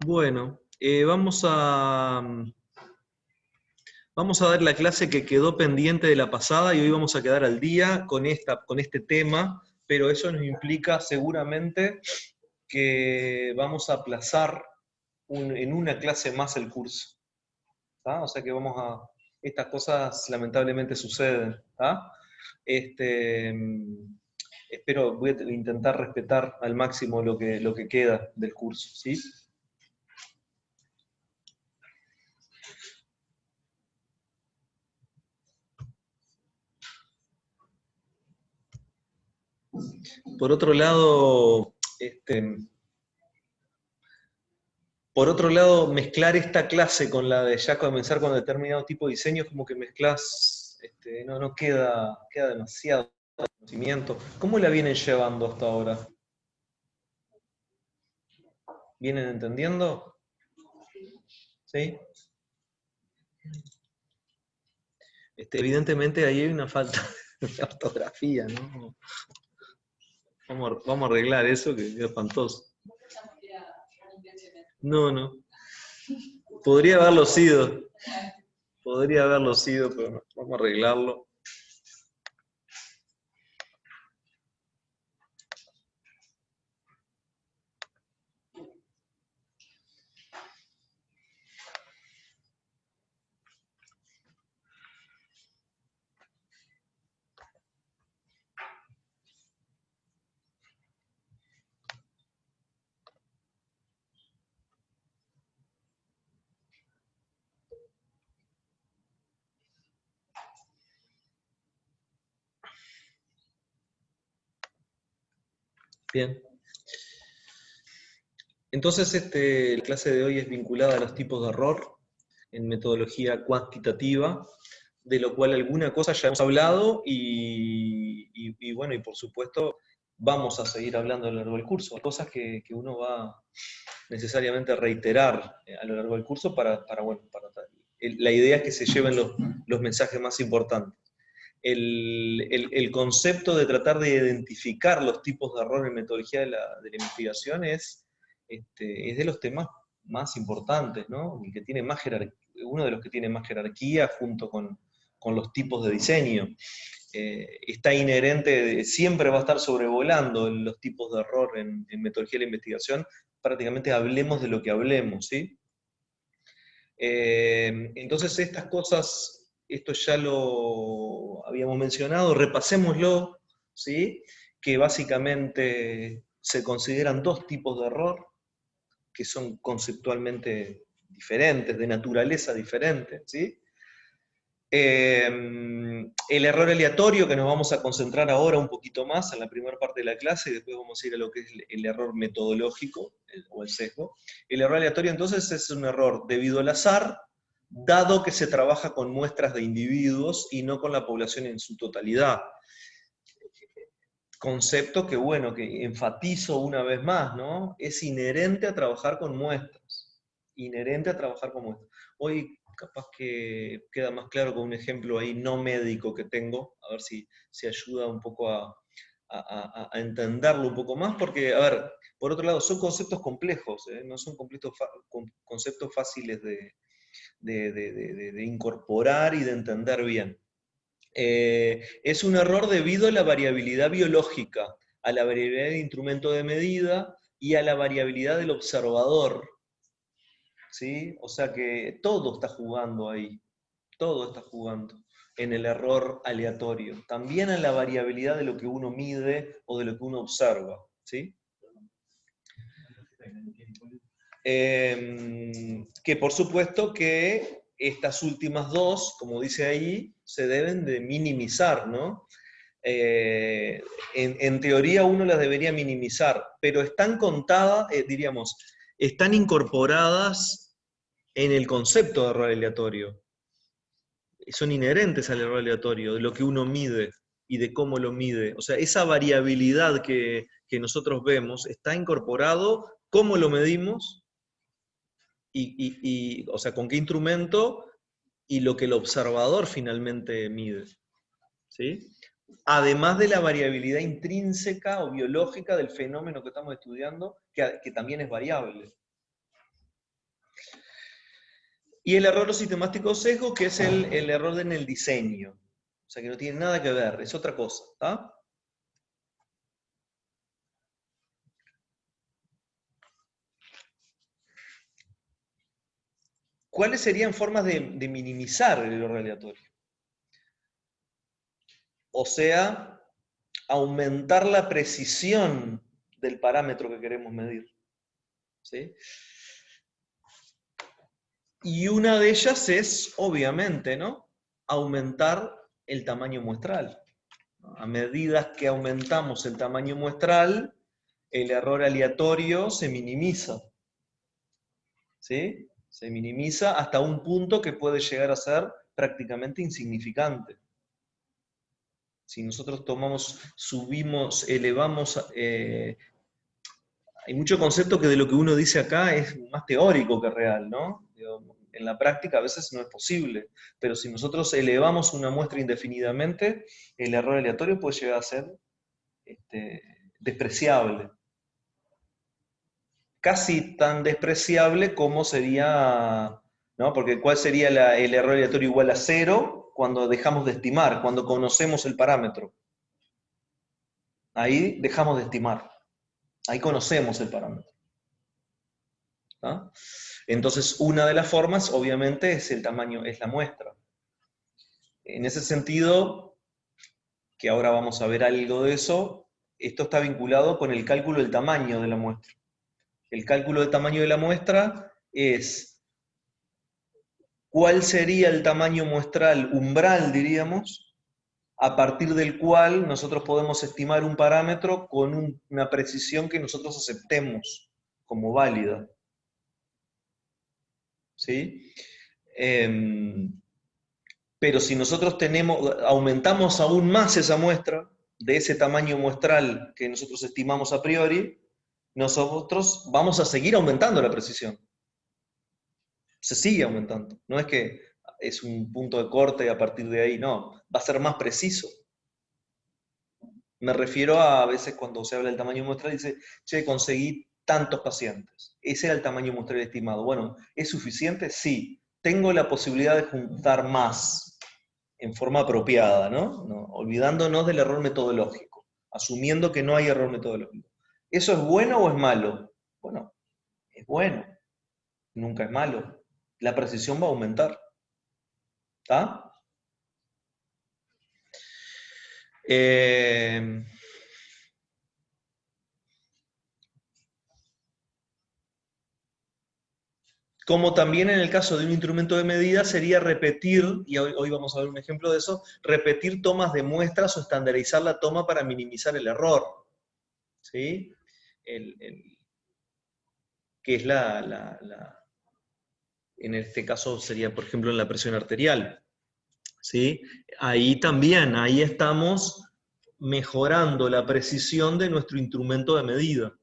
Bueno, vamos a dar la clase que quedó pendiente de la pasada y hoy vamos a quedar al día con este tema, pero eso nos implica seguramente que vamos a aplazar en una clase más el curso. ¿Tá? O sea que estas cosas lamentablemente suceden. ¿Tá? Este, voy a intentar respetar al máximo lo que queda del curso, ¿sí? Por otro lado, mezclar esta clase con la de ya comenzar con determinado tipo de diseño es como que mezclas, no queda demasiado conocimiento. ¿Cómo la vienen llevando hasta ahora? ¿Vienen entendiendo? ¿Sí? Evidentemente ahí hay una falta de ortografía, ¿no? Vamos a arreglar eso, que es espantoso. No, no. Podría haberlo sido. Podría haberlo sido, pero no. Vamos a arreglarlo. Bien. Entonces, la clase de hoy es vinculada a los tipos de error en metodología cuantitativa, de lo cual alguna cosa ya hemos hablado y bueno, y por supuesto vamos a seguir hablando a lo largo del curso, cosas que uno va necesariamente a reiterar a lo largo del curso la idea es que se lleven los mensajes más importantes. El concepto de tratar de identificar los tipos de error en metodología de la investigación es de los temas más importantes, ¿no? El que tiene más uno de los que tiene más jerarquía junto con los tipos de diseño. Está inherente, siempre va a estar sobrevolando los tipos de error en metodología de la investigación, prácticamente hablemos de lo que hablemos, ¿sí? Entonces estas cosas, esto ya lo habíamos mencionado, repasémoslo, ¿sí? Que básicamente se consideran dos tipos de error que son conceptualmente diferentes, de naturaleza diferente, ¿sí? El error aleatorio, que nos vamos a concentrar ahora un poquito más en la primera parte de la clase, y después vamos a ir a lo que es el error metodológico, o el sesgo. El error aleatorio entonces es un error debido al azar, dado que se trabaja con muestras de individuos y no con la población en su totalidad. Concepto que, bueno, que enfatizo una vez más, ¿no? Es inherente a trabajar con muestras. Inherente a trabajar con muestras. Hoy capaz que queda más claro con un ejemplo ahí no médico que tengo, a ver si ayuda un poco a entenderlo un poco más, porque, a ver, por otro lado, son conceptos complejos, ¿eh? No son conceptos fáciles de incorporar y de entender bien. Es un error debido a la variabilidad biológica, a la variabilidad del instrumento de medida y a la variabilidad del observador. ¿Sí? O sea que todo está jugando ahí, todo está jugando en el error aleatorio. También a la variabilidad de lo que uno mide o de lo que uno observa. ¿Sí? Que por supuesto que estas últimas dos, como dice ahí, se deben de minimizar, ¿no? En teoría uno las debería minimizar, pero están contadas, diríamos, están incorporadas en el concepto de error aleatorio. Son inherentes al error aleatorio, de lo que uno mide y de cómo lo mide. O sea, esa variabilidad que nosotros vemos está incorporado, cómo lo medimos, o sea, con qué instrumento y lo que el observador finalmente mide. ¿Sí? Además de la variabilidad intrínseca o biológica del fenómeno que estamos estudiando, que también es variable. Y el error sistemático sesgo, que es el error en el diseño. O sea, que no tiene nada que ver, es otra cosa. ¿Tá? ¿Cuáles serían formas de minimizar el error aleatorio? O sea, aumentar la precisión del parámetro que queremos medir. ¿Sí? Y una de ellas es, obviamente, ¿no? Aumentar el tamaño muestral. A medida que aumentamos el tamaño muestral, el error aleatorio se minimiza. ¿Sí? Se minimiza hasta un punto que puede llegar a ser prácticamente insignificante. Si nosotros tomamos, subimos, elevamos, hay mucho concepto que de lo que uno dice acá es más teórico que real, ¿no? En la práctica a veces no es posible, pero si nosotros elevamos una muestra indefinidamente, el error aleatorio puede llegar a ser despreciable. Casi tan despreciable como sería, ¿no? Porque ¿cuál sería el error aleatorio igual a 0 cuando dejamos de estimar, cuando conocemos el parámetro? Ahí dejamos de estimar, ahí conocemos el parámetro. ¿Ah? Entonces, una de las formas, obviamente, es el tamaño, es la muestra. En ese sentido, que ahora vamos a ver algo de eso, esto está vinculado con el cálculo del tamaño de la muestra. El cálculo del tamaño de la muestra es cuál sería el tamaño muestral umbral, diríamos, a partir del cual nosotros podemos estimar un parámetro con una precisión que nosotros aceptemos como válida. ¿Sí? Pero si nosotros aumentamos aún más esa muestra, de ese tamaño muestral que nosotros estimamos a priori, nosotros vamos a seguir aumentando la precisión. Se sigue aumentando. No es que es un punto de corte y a partir de ahí, no. Va a ser más preciso. Me refiero a veces cuando se habla del tamaño muestral, dice, che, conseguí tantos pacientes. Ese era el tamaño muestral estimado. Bueno, ¿es suficiente? Sí. Tengo la posibilidad de juntar más en forma apropiada, ¿no? Olvidándonos del error metodológico, asumiendo que no hay error metodológico. ¿Eso es bueno o es malo? Bueno, es bueno, nunca es malo. La precisión va a aumentar. ¿Está? Como también en el caso de un instrumento de medida sería repetir, y hoy vamos a ver un ejemplo de eso, repetir tomas de muestras o estandarizar la toma para minimizar el error. ¿Sí? Que es en este caso sería, por ejemplo, en la presión arterial. ¿Sí? Ahí también, ahí estamos mejorando la precisión de nuestro instrumento de medida.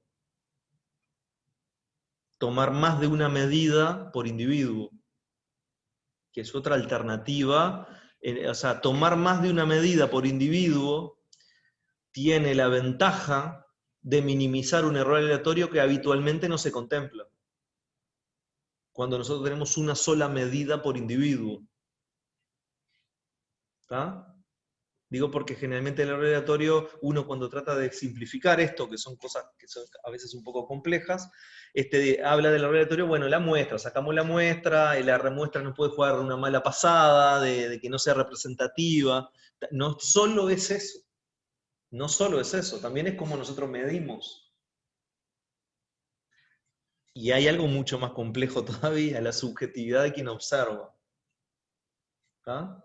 Tomar más de una medida por individuo, que es otra alternativa. O sea, tomar más de una medida por individuo tiene la ventaja de minimizar un error aleatorio que habitualmente no se contempla. Cuando nosotros tenemos una sola medida por individuo. ¿Está? Digo porque generalmente el error aleatorio, uno cuando trata de simplificar esto, que son cosas que son a veces un poco complejas, habla del error aleatorio, bueno, la muestra, sacamos la muestra, la remuestra nos puede jugar una mala pasada, de que no sea representativa. No solo es eso, no solo es eso, también es como nosotros medimos. Y hay algo mucho más complejo todavía, la subjetividad de quien observa. ¿Ah?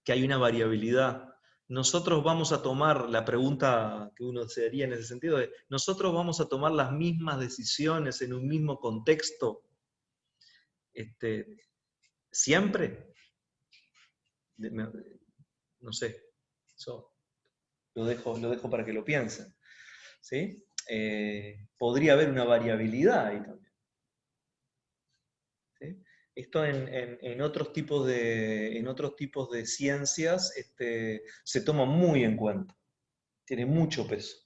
Que hay una variabilidad. Nosotros vamos a tomar, la pregunta que uno se haría en ese sentido es, ¿nosotros vamos a tomar las mismas decisiones en un mismo contexto siempre? No sé, eso lo dejo para que lo piensen. ¿Sí? Podría haber una variabilidad ahí también. ¿Sí? Esto en otros tipos de ciencias se toma muy en cuenta, tiene mucho peso.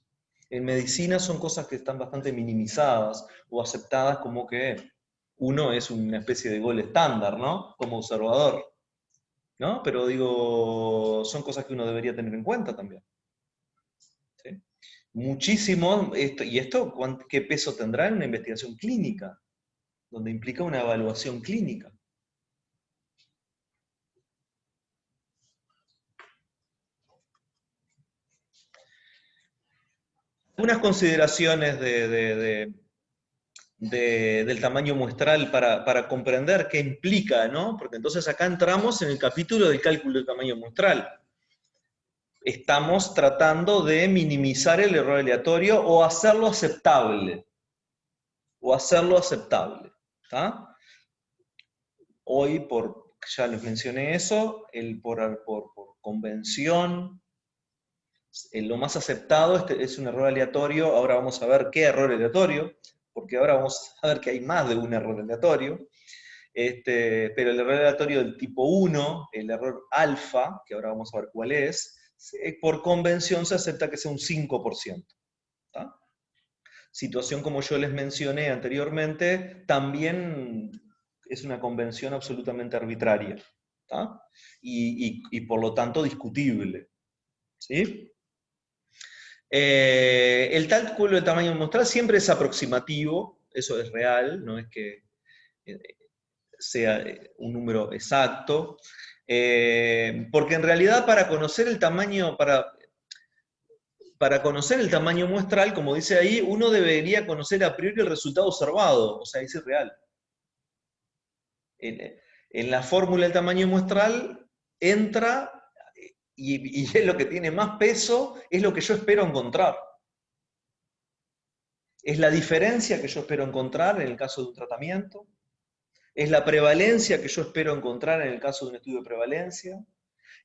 En medicina son cosas que están bastante minimizadas o aceptadas como que 1 es una especie de gol estándar, ¿no? Como observador, ¿no? Pero digo, son cosas que uno debería tener en cuenta también. ¿Sí? Muchísimo, y esto, ¿qué peso tendrá en una investigación clínica? Donde implica una evaluación clínica. Algunas consideraciones del tamaño muestral para comprender qué implica, ¿no? Porque entonces acá entramos en el capítulo del cálculo del tamaño muestral. Estamos tratando de minimizar el error aleatorio o hacerlo aceptable. ¿Tá? Hoy, ya les mencioné eso, por convención, lo más aceptado es un error aleatorio. Ahora vamos a ver qué error aleatorio, porque ahora vamos a ver que hay más de un error aleatorio. Pero el error aleatorio del tipo 1, el error alfa, que ahora vamos a ver cuál es, por convención se acepta que sea un 5%. ¿Tá? Situación como yo les mencioné anteriormente, también es una convención absolutamente arbitraria. ¿Tá? Y por lo tanto discutible. ¿Sí? El cálculo de tamaño muestral siempre es aproximativo, eso es real, no es que sea un número exacto, porque en realidad para conocer el tamaño, para conocer el tamaño muestral, como dice ahí, uno debería conocer a priori el resultado observado, o sea, es irreal. En la fórmula del tamaño muestral entra, y es lo que tiene más peso, es lo que yo espero encontrar. Es la diferencia que yo espero encontrar en el caso de un tratamiento, es la prevalencia que yo espero encontrar en el caso de un estudio de prevalencia,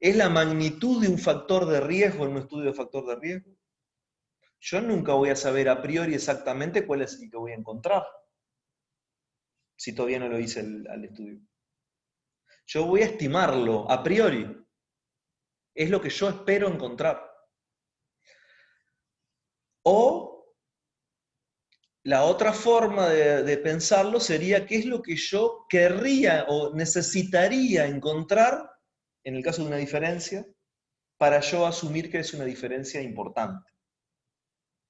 es la magnitud de un factor de riesgo en un estudio de factor de riesgo. Yo nunca voy a saber a priori exactamente cuál es el que voy a encontrar, si todavía no lo hice al estudio. Yo voy a estimarlo a priori. Es lo que yo espero encontrar. O la otra forma de pensarlo sería qué es lo que yo querría o necesitaría encontrar, en el caso de una diferencia, para yo asumir que es una diferencia importante,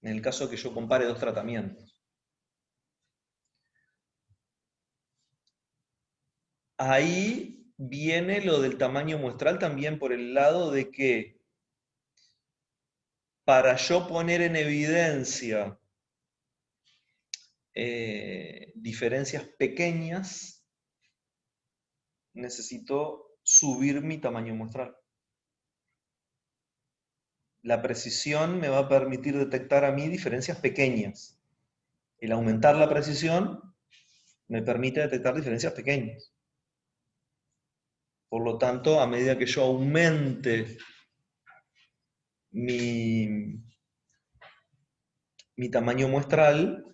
en el caso que yo compare dos tratamientos. Ahí viene lo del tamaño muestral también por el lado de que para yo poner en evidencia diferencias pequeñas, necesito subir mi tamaño muestral. La precisión me va a permitir detectar a mí diferencias pequeñas. El aumentar la precisión me permite detectar diferencias pequeñas. Por lo tanto, a medida que yo aumente mi tamaño muestral,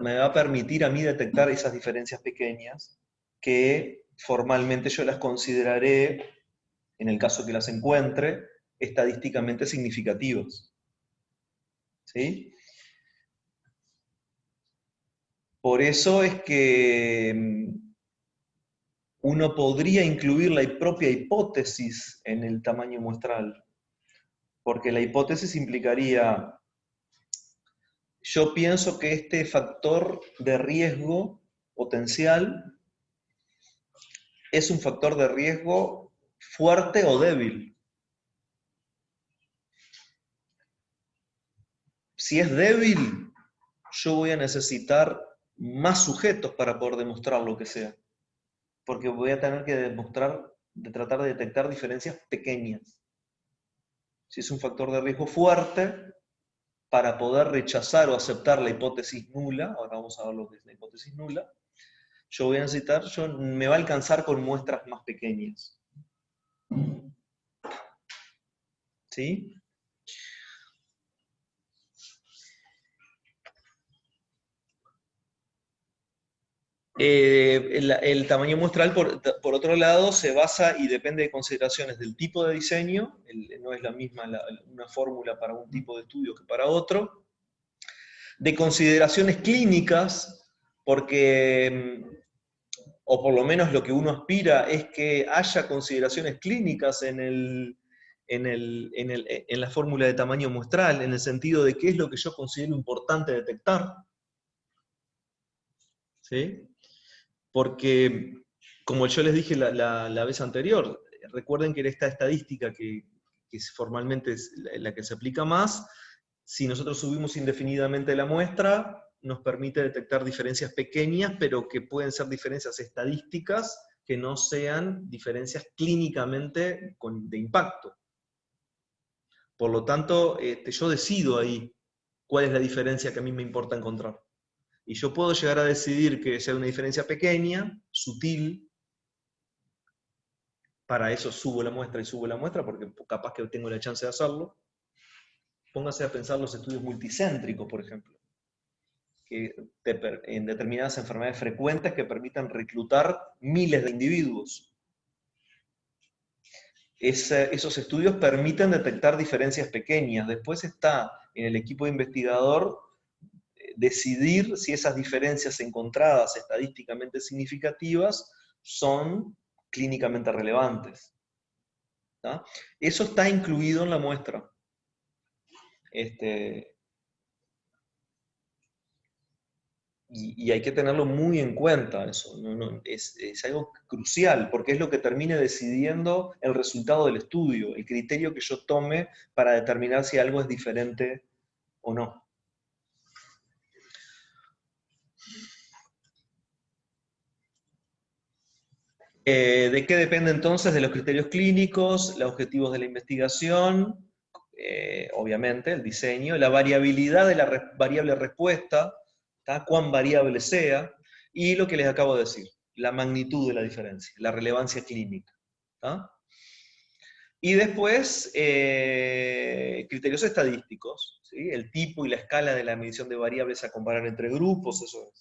me va a permitir a mí detectar esas diferencias pequeñas que formalmente yo las consideraré, en el caso que las encuentre, estadísticamente significativas. ¿Sí? Por eso es que uno podría incluir la propia hipótesis en el tamaño muestral, porque la hipótesis implicaría, yo pienso que este factor de riesgo potencial es un factor de riesgo fuerte o débil. Si es débil, yo voy a necesitar más sujetos para poder demostrar lo que sea, porque voy a tener que tratar de detectar diferencias pequeñas. Si es un factor de riesgo fuerte, para poder rechazar o aceptar la hipótesis nula, ahora vamos a ver lo que es la hipótesis nula, me va a alcanzar con muestras más pequeñas. ¿Sí? El tamaño muestral, por otro lado, se basa y depende de consideraciones del tipo de diseño, no es la misma una fórmula para un tipo de estudio que para otro, de consideraciones clínicas, porque, o por lo menos lo que uno aspira es que haya consideraciones clínicas en la fórmula de tamaño muestral, en el sentido de qué es lo que yo considero importante detectar. ¿Sí? Porque, como yo les dije la vez anterior, recuerden que esta estadística que formalmente es la que se aplica más, si nosotros subimos indefinidamente la muestra, nos permite detectar diferencias pequeñas, pero que pueden ser diferencias estadísticas, que no sean diferencias clínicamente de impacto. Por lo tanto, yo decido ahí cuál es la diferencia que a mí me importa encontrar. Y yo puedo llegar a decidir que sea una diferencia pequeña, sutil. Para eso subo la muestra, porque capaz que tengo la chance de hacerlo. Póngase a pensar los estudios multicéntricos, por ejemplo, que en determinadas enfermedades frecuentes que permitan reclutar miles de individuos. Esos estudios permiten detectar diferencias pequeñas. Después está en el equipo de investigador decidir si esas diferencias encontradas estadísticamente significativas son clínicamente relevantes. ¿Tá? Eso está incluido en la muestra. Y hay que tenerlo muy en cuenta eso. Es algo crucial, porque es lo que termina decidiendo el resultado del estudio, el criterio que yo tome para determinar si algo es diferente o no. ¿De qué depende entonces? De los criterios clínicos, los objetivos de la investigación, obviamente, el diseño, la variabilidad de la variable respuesta, ¿tá? Cuán variable sea, y lo que les acabo de decir, la magnitud de la diferencia, la relevancia clínica. ¿Tá? Y después, criterios estadísticos, ¿sí? El tipo y la escala de la medición de variables a comparar entre grupos, eso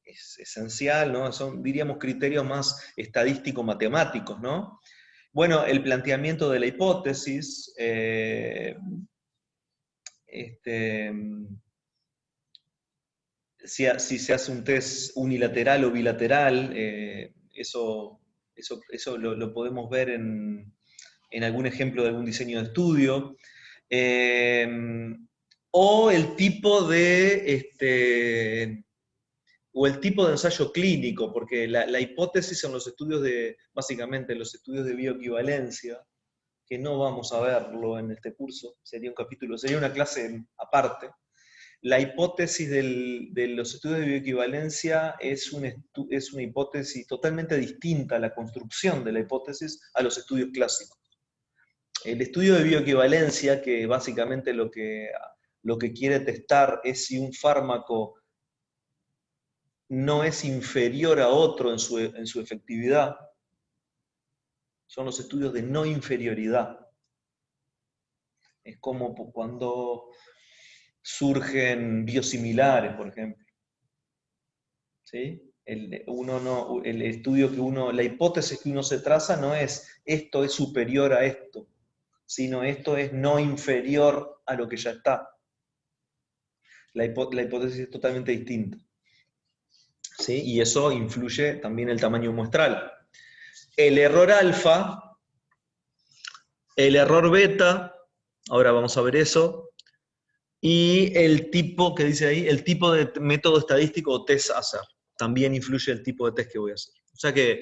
es esencial, ¿no? Son, diríamos, criterios más estadístico-matemáticos, ¿no? Bueno, el planteamiento de la hipótesis, si se hace un test unilateral o bilateral, eso lo podemos ver en algún ejemplo de algún diseño de estudio. O el tipo de ensayo clínico, porque la hipótesis en los estudios básicamente en los estudios de bioequivalencia, que no vamos a verlo en este curso, sería una clase aparte. La hipótesis de los estudios de bioequivalencia es una hipótesis totalmente distinta a la construcción de la hipótesis a los estudios clásicos. El estudio de bioequivalencia, que básicamente lo que quiere testar es si un fármaco no es inferior a otro en su efectividad, son los estudios de no inferioridad. Es como cuando surgen biosimilares, por ejemplo. ¿Sí? La hipótesis que uno se traza no es esto es superior a esto, sino esto es no inferior a lo que ya está. La hipótesis es totalmente distinta. ¿Sí? Y eso influye también el tamaño muestral. El error alfa, el error beta, ahora vamos a ver eso, y el tipo que dice ahí, el tipo de método estadístico o test a hacer. También influye el tipo de test que voy a hacer. O sea que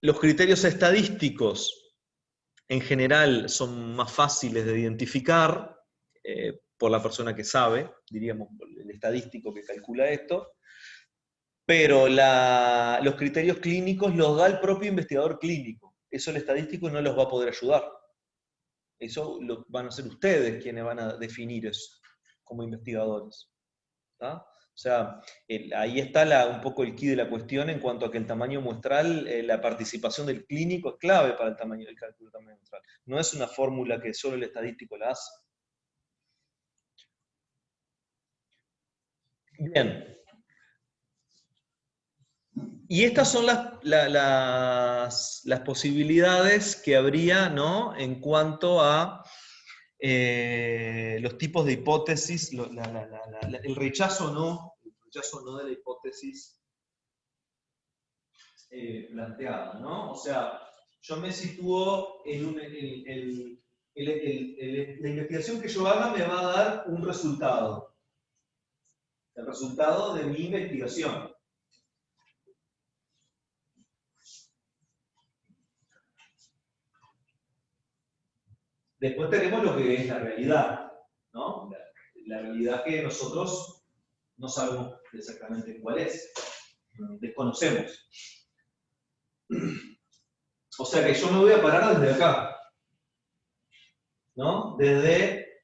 los criterios estadísticos en general son más fáciles de identificar por la persona que sabe, diríamos, el estadístico que calcula esto, pero los criterios clínicos los da el propio investigador clínico. Eso el estadístico no los va a poder ayudar. Eso van a ser ustedes quienes van a definir eso como investigadores. ¿Tá? O sea, ahí está un poco el quid de la cuestión en cuanto a que el tamaño muestral, la participación del clínico es clave para el cálculo del tamaño muestral. No es una fórmula que solo el estadístico la hace. Bien. Y estas son las posibilidades que habría, ¿no? En cuanto a los tipos de hipótesis, el rechazo no de la hipótesis planteada, ¿no? O sea, yo me sitúo en la investigación que yo haga me va a dar un resultado. El resultado de mi investigación. Después tenemos lo que es la realidad, ¿no? La realidad que nosotros no sabemos exactamente cuál es, desconocemos. O sea que yo me voy a parar desde acá, ¿no? Desde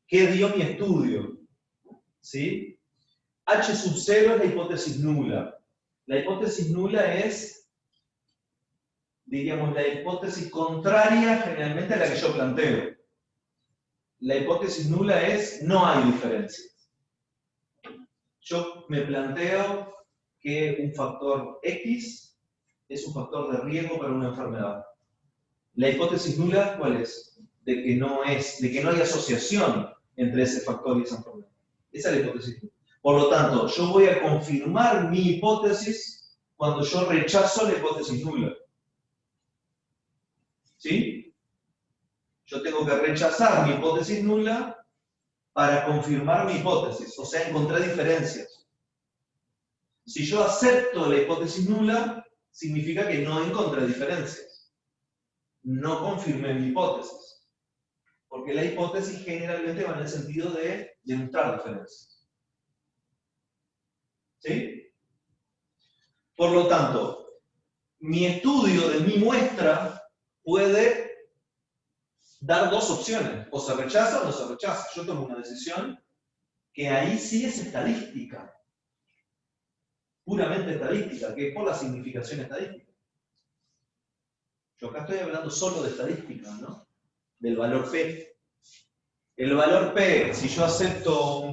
qué dio mi estudio, ¿sí? H sub 0 es la hipótesis nula. La hipótesis nula es, diríamos, la hipótesis contraria generalmente a la que yo planteo. La hipótesis nula es, no hay diferencias. Yo me planteo que un factor X es un factor de riesgo para una enfermedad. La hipótesis nula, ¿cuál es? De que no hay asociación entre ese factor y esa enfermedad. Esa es la hipótesis nula. Por lo tanto, yo voy a confirmar mi hipótesis cuando yo rechazo la hipótesis nula. ¿Sí? Yo tengo que rechazar mi hipótesis nula para confirmar mi hipótesis, o sea, encontrar diferencias. Si yo acepto la hipótesis nula, significa que no encontré diferencias. No confirmé mi hipótesis. Porque la hipótesis generalmente va en el sentido de demostrar diferencias. ¿Sí? Por lo tanto, mi estudio de mi muestra puede dar dos opciones. O se rechaza o no se rechaza. Yo tomo una decisión que ahí sí es estadística. Puramente estadística, que es por la significación estadística. Yo acá estoy hablando solo de estadística, ¿no? Del valor P. El valor P, si yo acepto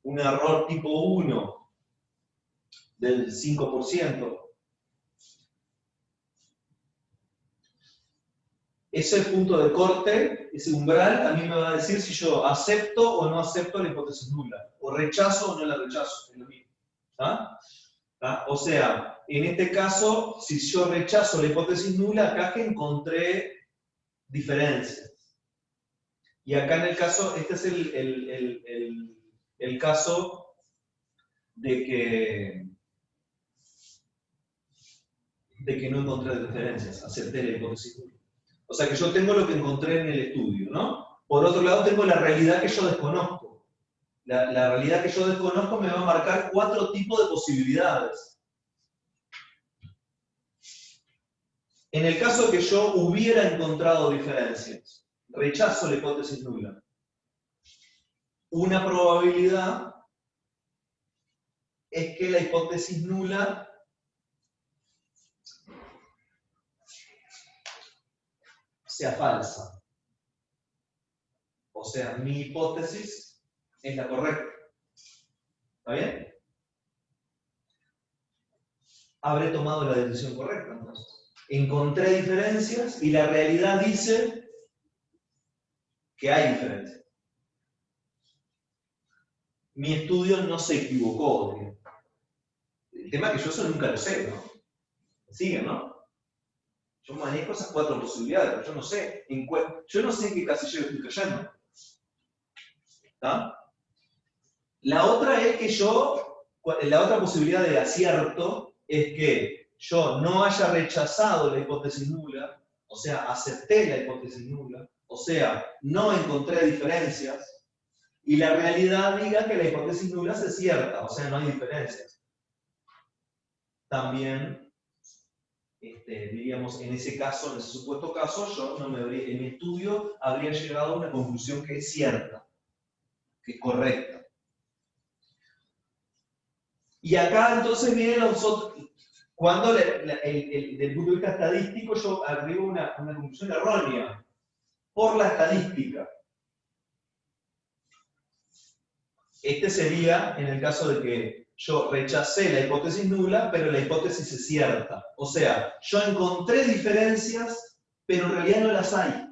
un error tipo 1 del 5%, ese punto de corte, ese umbral, a mí me va a decir si yo acepto o no acepto la hipótesis nula, o rechazo o no la rechazo, es lo mismo. ¿Ah? ¿Ah? O sea, en este caso, si yo rechazo la hipótesis nula, acá que encontré diferencias. Y acá en el caso, este es el caso de que no encontré diferencias, acepté la hipótesis nula. O sea que yo tengo lo que encontré en el estudio, ¿no? Por otro lado, tengo la realidad que yo desconozco. La realidad que yo desconozco me va a marcar 4 tipos de posibilidades. En el caso que yo hubiera encontrado diferencias, rechazo la hipótesis nula. Una probabilidad es que la hipótesis nula sea falsa. O sea, mi hipótesis es la correcta. ¿Está bien? Habré tomado la decisión correcta, entonces. Encontré diferencias y la realidad dice que hay diferencias. Mi estudio no se equivocó. El tema es que yo eso nunca lo sé, ¿no? Siguen, ¿no? Yo manejo esas 4 posibilidades, pero yo no sé. Yo no sé en qué casillero estoy cayendo. ¿Está? La otra es que la otra posibilidad de acierto es que yo no haya rechazado la hipótesis nula, o sea, acepté la hipótesis nula, o sea, no encontré diferencias, y la realidad diga que la hipótesis nula es cierta, o sea, no hay diferencias. También, diríamos, en ese caso, en ese supuesto caso, yo en mi estudio habría llegado a una conclusión que es cierta, que es correcta. Y acá entonces viene cuando desde el punto de vista estadístico yo arribo una conclusión errónea por la estadística. Este sería en el caso de que yo rechacé la hipótesis nula, pero la hipótesis es cierta. O sea, yo encontré diferencias, pero en realidad no las hay.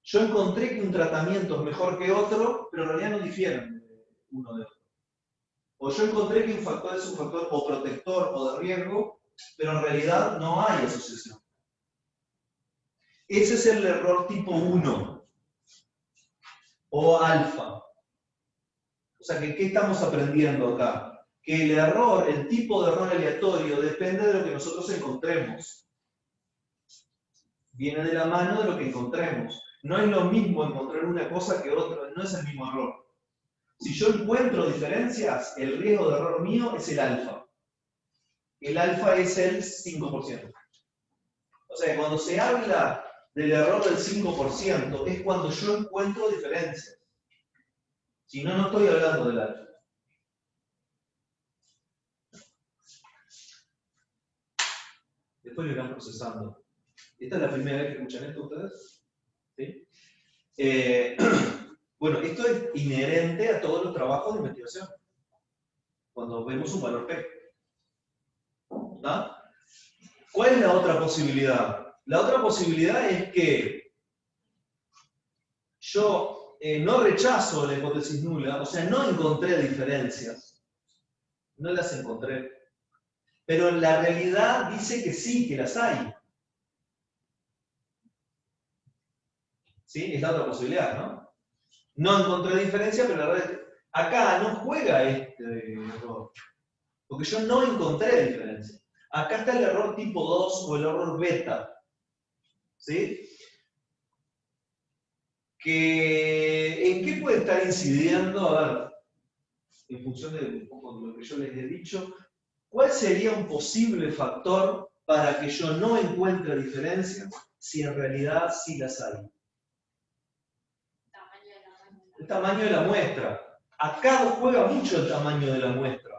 Yo encontré que un tratamiento es mejor que otro, pero en realidad no difieren uno de otro. O yo encontré que un factor es un factor o protector o de riesgo, pero en realidad no hay asociación. Ese es el error tipo 1 o alfa. O sea, ¿qué estamos aprendiendo acá? Que el error, el tipo de error aleatorio, depende de lo que nosotros encontremos. Viene de la mano de lo que encontremos. No es lo mismo encontrar una cosa que otra, no es el mismo error. Si yo encuentro diferencias, el riesgo de error mío es el alfa. El alfa es el 5%. O sea, cuando se habla del error del 5%, es cuando yo encuentro diferencias. Si no, no estoy hablando del alfa. Después lo irán procesando. ¿Esta es la primera vez que escuchan esto ustedes? ¿Sí? Bueno, esto es inherente a todos los trabajos de investigación. Cuando vemos un valor P. ¿Está? ¿Cuál es la otra posibilidad? La otra posibilidad es que yo no rechazo la hipótesis nula, o sea, no encontré diferencias. No las encontré. Pero la realidad dice que sí, que las hay. ¿Sí? Es la otra posibilidad, ¿no? No encontré diferencia, pero la verdad es que acá no juega este error. Porque yo no encontré diferencia. Acá está el error tipo 2 o el error beta. ¿Sí? ¿En qué puede estar incidiendo? A ver, en función de un poco de lo que yo les he dicho, ¿cuál sería un posible factor para que yo no encuentre diferencias si en realidad sí las hay? El tamaño de la muestra. Acá juega mucho el tamaño de la muestra.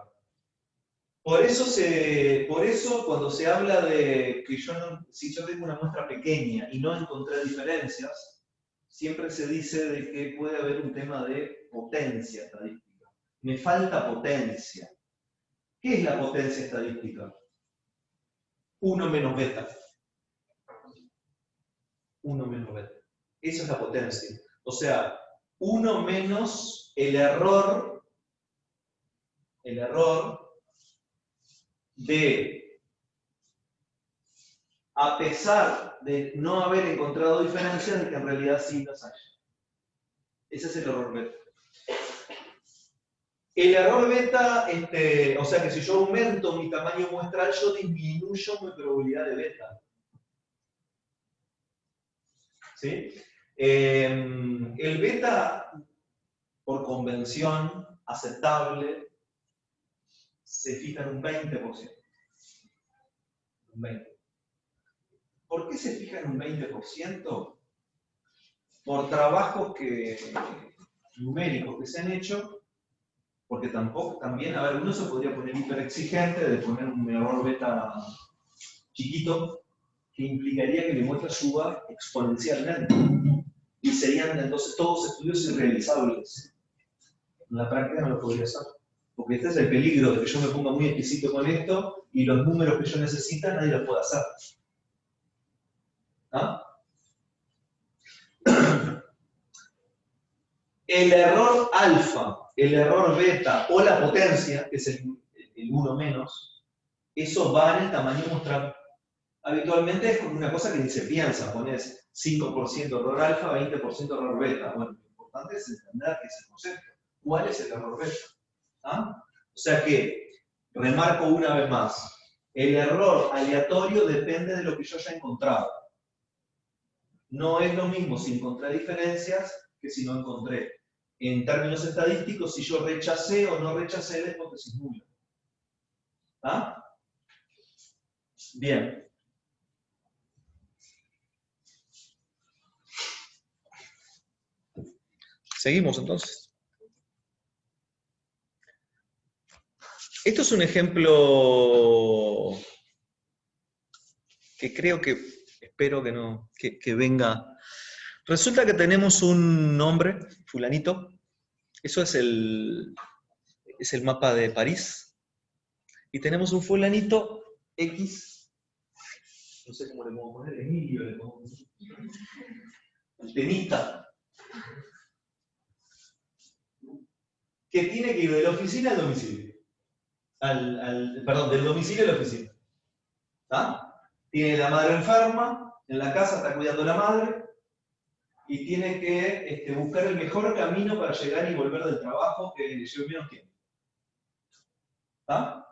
Por eso cuando se habla de que si yo tengo una muestra pequeña y no encontré diferencias, siempre se dice de que puede haber un tema de potencia estadística. Me falta potencia. ¿Qué es la potencia estadística? 1 menos beta. 1 menos beta. Esa es la potencia. O sea, 1 menos el error de, a pesar de no haber encontrado diferencias, de que en realidad sí las hay. Ese es el error beta. El error beta, o sea que si yo aumento mi tamaño muestral, yo disminuyo mi probabilidad de beta. ¿Sí? El beta, por convención aceptable, se fija en un 20%. Un 20%. ¿Por qué se fija en un 20%? Por trabajos numéricos que se han hecho, porque también, a ver, uno se podría poner hiperexigente de poner un error beta chiquito, que implicaría que mi muestra suba exponencialmente. Y serían entonces todos estudios irrealizables. En la práctica no lo podría hacer. Porque este es el peligro de que yo me ponga muy exquisito con esto y los números que yo necesito nadie los puede hacer. ¿Ah? El error alfa, el error beta o la potencia, que es el 1 menos, eso va en el tamaño muestral. Habitualmente es como una cosa que ni se piensa, pones 5% error alfa, 20% error beta. Bueno, lo importante es entender ese concepto. ¿Cuál es el error beta? ¿Ah? O sea que, remarco una vez más, el error aleatorio depende de lo que yo haya encontrado. No es lo mismo si encontré diferencias que si no encontré. En términos estadísticos, si yo rechacé o no rechacé la hipótesis nula. ¿Ah? Bien. Seguimos entonces. Esto es un ejemplo que creo que, espero que no, que venga. Resulta que tenemos un nombre, fulanito. Eso es el mapa de París. Y tenemos un fulanito X. No sé cómo le podemos poner, Emilio le podemos poner. el tenista, que tiene que ir de la oficina al domicilio. Perdón, del domicilio a la oficina. ¿Está? Tiene la madre enferma, en la casa está cuidando a la madre, y tiene que buscar el mejor camino para llegar y volver del trabajo que le lleve menos tiempo. ¿Está?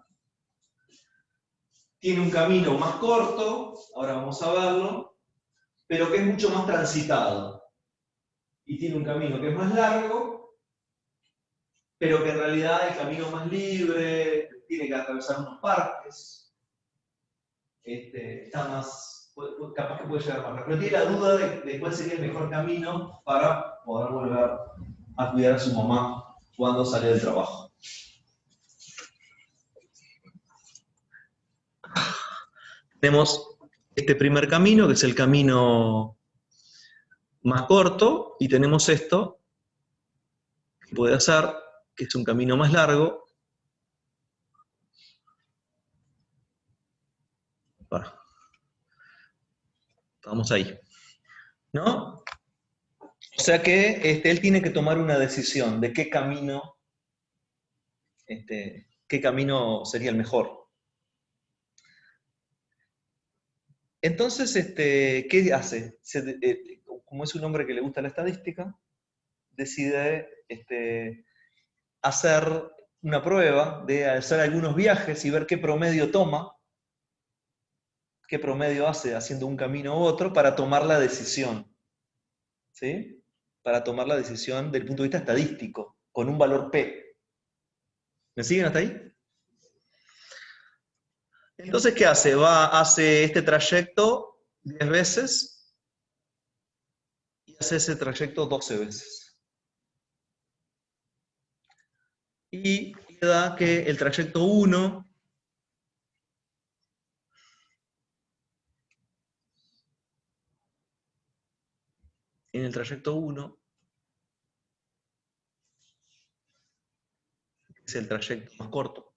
Tiene un camino más corto, ahora vamos a verlo, pero que es mucho más transitado. Y tiene un camino que es más largo, pero que en realidad el camino más libre, tiene que atravesar unos parques, está más, capaz que puede llegar más rápido. Pero tiene la duda de cuál sería el mejor camino para poder volver a cuidar a su mamá cuando sale del trabajo. Tenemos este primer camino, que es el camino más corto, y tenemos esto, que puede hacer, que es un camino más largo. Bueno, estamos ahí, ¿no? O sea que él tiene que tomar una decisión de qué camino sería el mejor. Entonces, ¿qué hace? Como es un hombre que le gusta la estadística, decide hacer una prueba de hacer algunos viajes y ver qué promedio toma, qué promedio hace haciendo un camino u otro para tomar la decisión. ¿Sí? Para tomar la decisión desde el punto de vista estadístico, con un valor P. ¿Me siguen hasta ahí? Entonces, ¿qué hace? Hace este trayecto 10 veces y hace ese trayecto 12 veces. Y da que el trayecto 1 en el trayecto 1 es el trayecto más corto.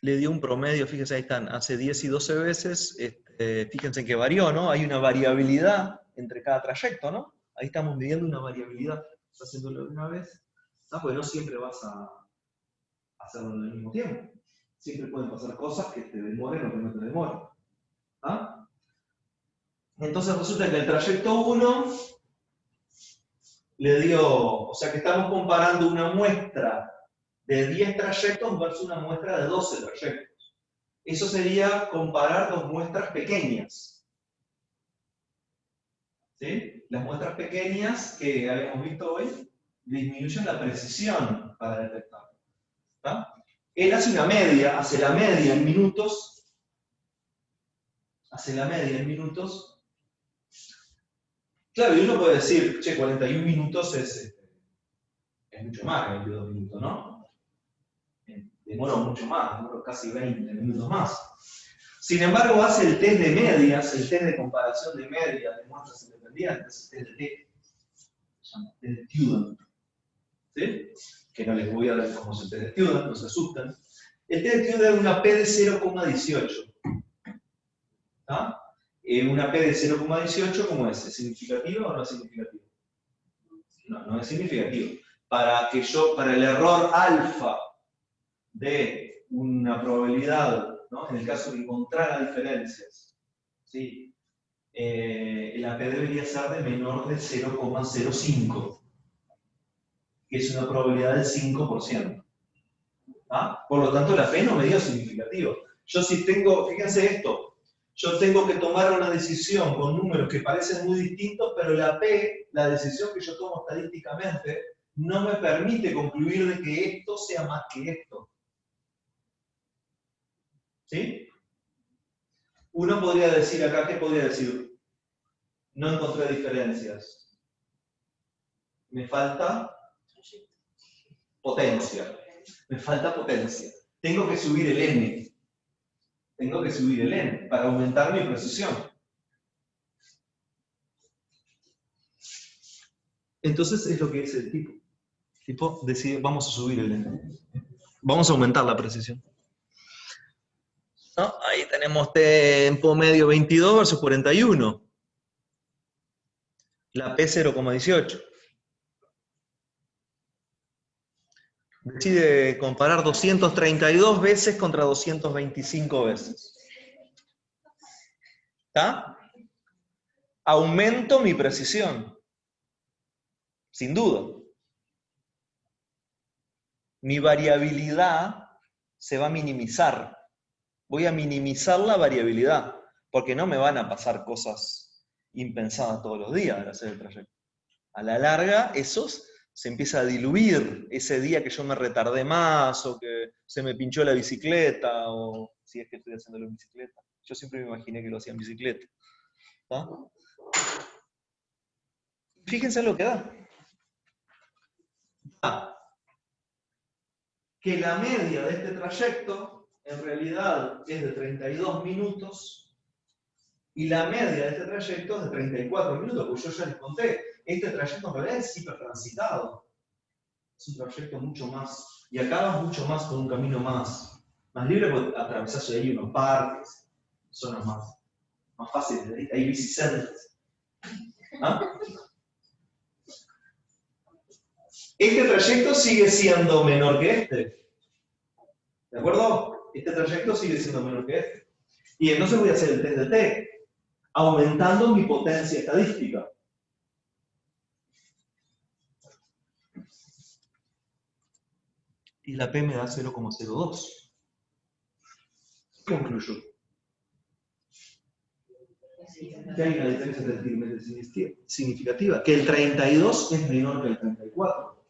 Le dio un promedio, fíjense, ahí están, hace 10 y 12 veces, fíjense que varió, ¿no? Hay una variabilidad entre cada trayecto, ¿no? Ahí estamos midiendo una variabilidad. Estás haciéndolo una vez, ¿no? Porque no siempre vas a hacerlo en el mismo tiempo. Siempre pueden pasar cosas que te demoren o que no te demoren. ¿Ah? Entonces resulta que el trayecto 1 le dio, o sea que estamos comparando una muestra de 10 trayectos versus una muestra de 12 trayectos. Eso sería comparar dos muestras pequeñas. ¿Sí? Las muestras pequeñas que habíamos visto hoy disminuyen la precisión para detectar. ¿Está? Él hace una media, hace la media en minutos. Claro, y uno puede decir, che, 41 minutos es mucho más que 22 minutos, ¿no? Demora mucho más, demora casi 20 minutos más. Sin embargo, hace el test de medias, el test de comparación de medias de muestras independientes, el test de T, se llama test de Student, ¿sí? Que no les voy a dar cómo es el test de Student, no se asusten. El test de Student es una P de 0,18. ¿Está? Una P de 0,18, ¿cómo es? ¿Es significativo o no es significativo? No, no es significativo. Para el error alfa de una probabilidad, ¿no? En el caso de encontrar diferencias, ¿sí? La P debería ser de menor de 0,05, que es una probabilidad del 5%. ¿Ah? Por lo tanto, la P no me dio significativo. Yo si tengo, fíjense esto, yo tengo que tomar una decisión con números que parecen muy distintos, pero la P, la decisión que yo tomo estadísticamente, no me permite concluir de que esto sea más que esto. ¿Sí? Uno podría decir acá, ¿qué podría decir? No encontré diferencias. Me falta potencia. Me falta potencia. Tengo que subir el N. Tengo que subir el N para aumentar mi precisión. Entonces es lo que es el tipo. El tipo decide, vamos a subir el N. Vamos a aumentar la precisión. ¿No? Ahí tenemos tiempo medio 22 versus 41. La P 0,18. Decide comparar 232 veces contra 225 veces. ¿Está? Aumento mi precisión. Sin duda. Mi variabilidad se va a minimizar. Voy a minimizar la variabilidad, porque no me van a pasar cosas impensadas todos los días al hacer el trayecto. A la larga, esos se empieza a diluir. Ese día que yo me retardé más, o que se me pinchó la bicicleta, o si es que estoy haciéndolo en bicicleta. Yo siempre me imaginé que lo hacía en bicicleta. ¿Está? Fíjense en lo que da. Que la media de este trayecto en realidad es de 32 minutos y la media de este trayecto es de 34 minutos, porque yo ya les conté, este trayecto en realidad es hipertransitado. Es un trayecto mucho más, y acabas mucho más con un camino más libre, porque atravesás ahí unos parques, zonas más fáciles, hay bicisendas. ¿Ah? Este trayecto sigue siendo menor que este. ¿De acuerdo? Este trayecto sigue siendo menor que este. Y entonces voy a hacer el test de T, aumentando mi potencia estadística. Y la P me da 0,02. Concluyo. Que hay una diferencia estadísticamente significativa, que el 32 es menor que el 34.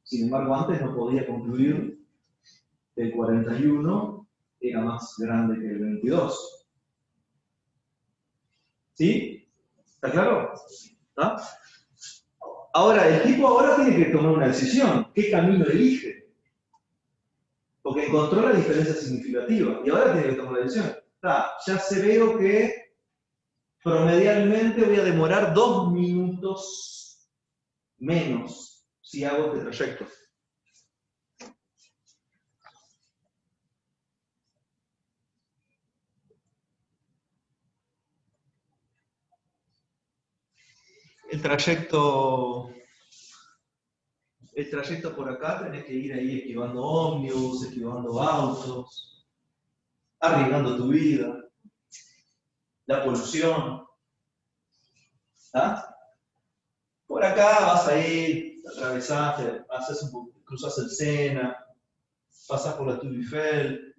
Sin embargo, antes no podía concluir que el 41 era más grande que el 22. ¿Sí? ¿Está claro? ¿Ah? Ahora, el tipo ahora tiene que tomar una decisión. ¿Qué camino elige? Porque encontró la diferencia significativa y ahora tiene que tomar una decisión. Ya se veo que promedialmente voy a demorar 2 minutos menos si hago este trayecto. El trayecto por acá tenés que ir ahí esquivando ómnibus, esquivando autos, arriesgando tu vida, la polución. ¿Está? Por acá vas a ir, atravesás, cruzás el Sena, pasás por la Tour Eiffel,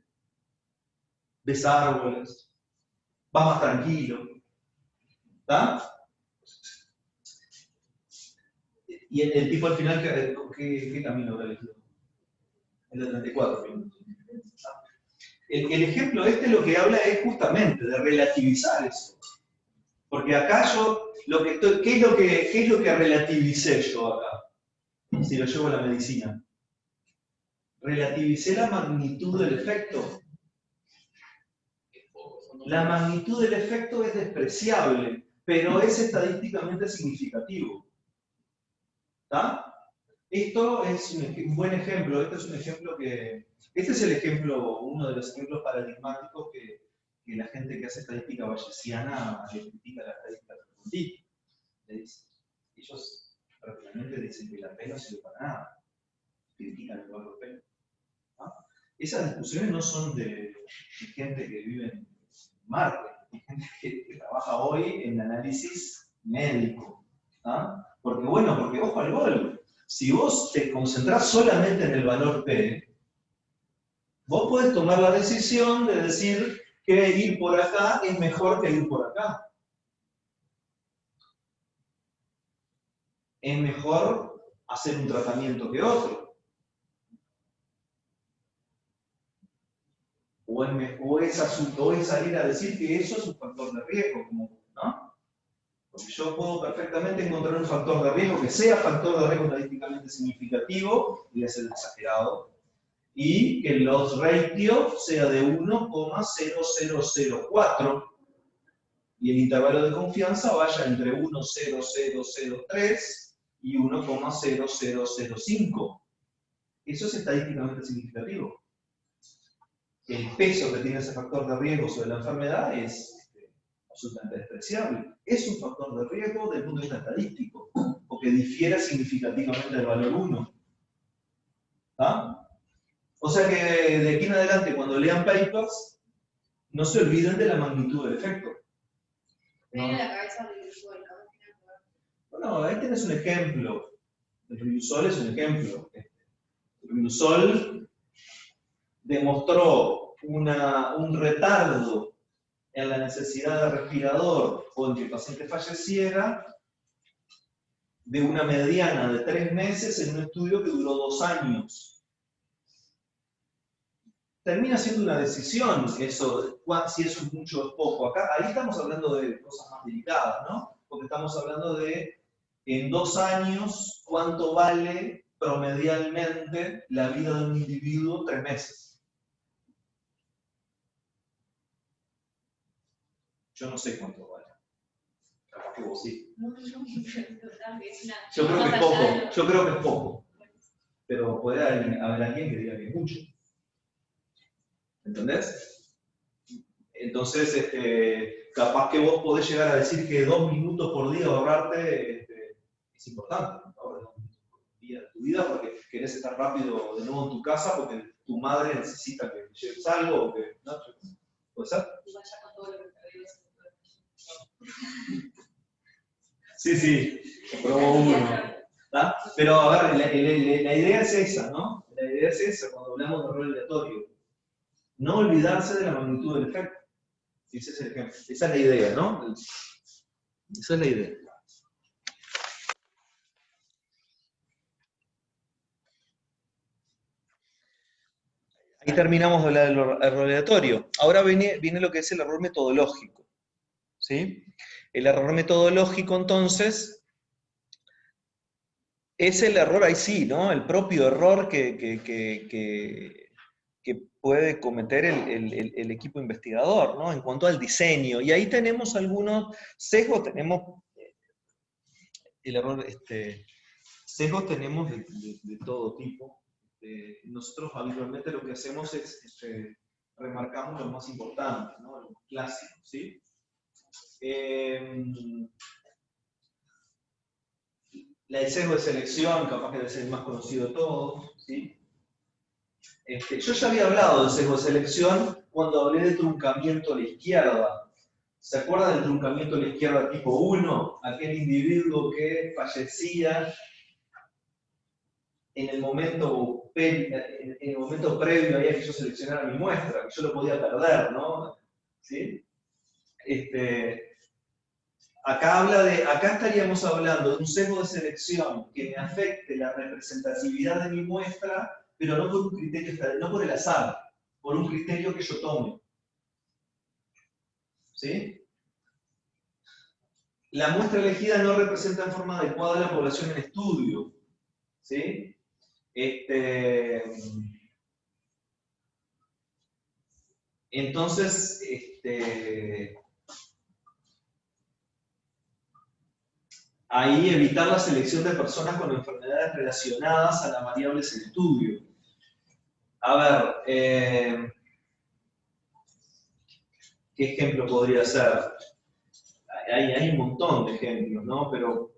ves árboles, vas más tranquilo. ¿Está? Y el tipo al final, ¿qué camino habrá elegido? El de 34 minutos. El ejemplo este lo que habla es justamente de relativizar eso. Porque acá yo, ¿qué es lo que relativicé yo acá? Si lo llevo a la medicina. Relativicé la magnitud del efecto. La magnitud del efecto es despreciable, pero es estadísticamente significativo. ¿Está? Esto es un buen ejemplo. Este es el ejemplo, uno de los ejemplos paradigmáticos que la gente que hace estadística bayesiana le critica la estadística transformativa. Ellos prácticamente dicen que la P no sirve para nada. Critican el valor P. ¿Ah? Esas discusiones no son de gente que vive en Marte, hay gente que trabaja hoy en análisis médico. ¿Ah? Porque ojo al gol. Si vos te concentrás solamente en el valor P, vos podés tomar la decisión de decir que ir por acá es mejor que ir por acá. Es mejor hacer un tratamiento que otro. O es salir a decir que eso es un factor de riesgo, ¿no? Porque yo puedo perfectamente encontrar un factor de riesgo que sea factor de riesgo estadísticamente significativo, voy a ser exagerado, y que los ratios sea de 1,0004 y el intervalo de confianza vaya entre 1,0003 y 1,0005. Eso es estadísticamente significativo. el peso que tiene ese factor de riesgo sobre la enfermedad es absolutamente despreciable. Es un factor de riesgo desde el punto de vista estadístico, porque difiere significativamente del valor 1. ¿Ah? O sea que de aquí en adelante, cuando lean papers, no se olviden de la magnitud del efecto. Tiene la cabeza de Riusol, ¿no? Bueno, ahí tienes un ejemplo. El Riusol es un ejemplo. El Riusol demostró un retardo en la necesidad de respirador o en que el paciente falleciera de una mediana de 3 meses en un estudio que duró 2 años. Termina siendo una decisión eso, si eso es mucho o es poco. Ahí estamos hablando de cosas más delicadas, ¿no? Porque estamos hablando de, en 2 años, cuánto vale promedialmente la vida de un individuo 3 meses. Yo no sé cuánto vale. Capaz que vos sí. Yo creo que es poco. Yo creo que es poco. Pero puede haber alguien que diga que es mucho. ¿Entendés? Entonces, capaz que vos podés llegar a decir que 2 minutos por día ahorrarte es importante. Ahorrar 2 minutos por día de tu vida porque querés estar rápido de nuevo en tu casa porque tu madre necesita que lleves algo o que. ¿No? ¿Puede ser? Sí, probó uno. ¿Tá? Pero a ver, la idea es esa, ¿no? La idea es esa cuando hablamos de error aleatorio. No olvidarse de la magnitud del efecto. Ese es el ejemplo. Esa es la idea, ¿no? Esa es la idea. Ahí terminamos de hablar del error aleatorio. Ahora viene lo que es el error metodológico. ¿Sí? El error metodológico, entonces, es el error, ahí sí, ¿no? El propio error que puede cometer el equipo investigador, ¿no? En cuanto al diseño. Y ahí tenemos algunos sesgos, tenemos el error, sesgos tenemos de todo tipo. Nosotros habitualmente lo que hacemos es remarcamos lo más importante, ¿no? Lo más clásico, ¿sí? El sesgo de selección, capaz que debe ser el más conocido de todos, ¿sí? Yo ya había hablado del sesgo de selección cuando hablé de truncamiento a la izquierda. ¿Se acuerdan del truncamiento a la izquierda tipo 1? Aquel individuo que fallecía en el momento previo a que yo seleccionara mi muestra, que yo lo podía perder, ¿no? ¿Sí? Acá estaríamos hablando de un sesgo de selección que me afecte la representatividad de mi muestra, pero no por un criterio, no por el azar, por un criterio que yo tome. ¿Sí? La muestra elegida no representa en forma adecuada la población en estudio. ¿Sí? Entonces, ahí evitar la selección de personas con enfermedades relacionadas a las variables en estudio. A ver, ¿qué ejemplo podría ser? Hay un montón de ejemplos, ¿no? Pero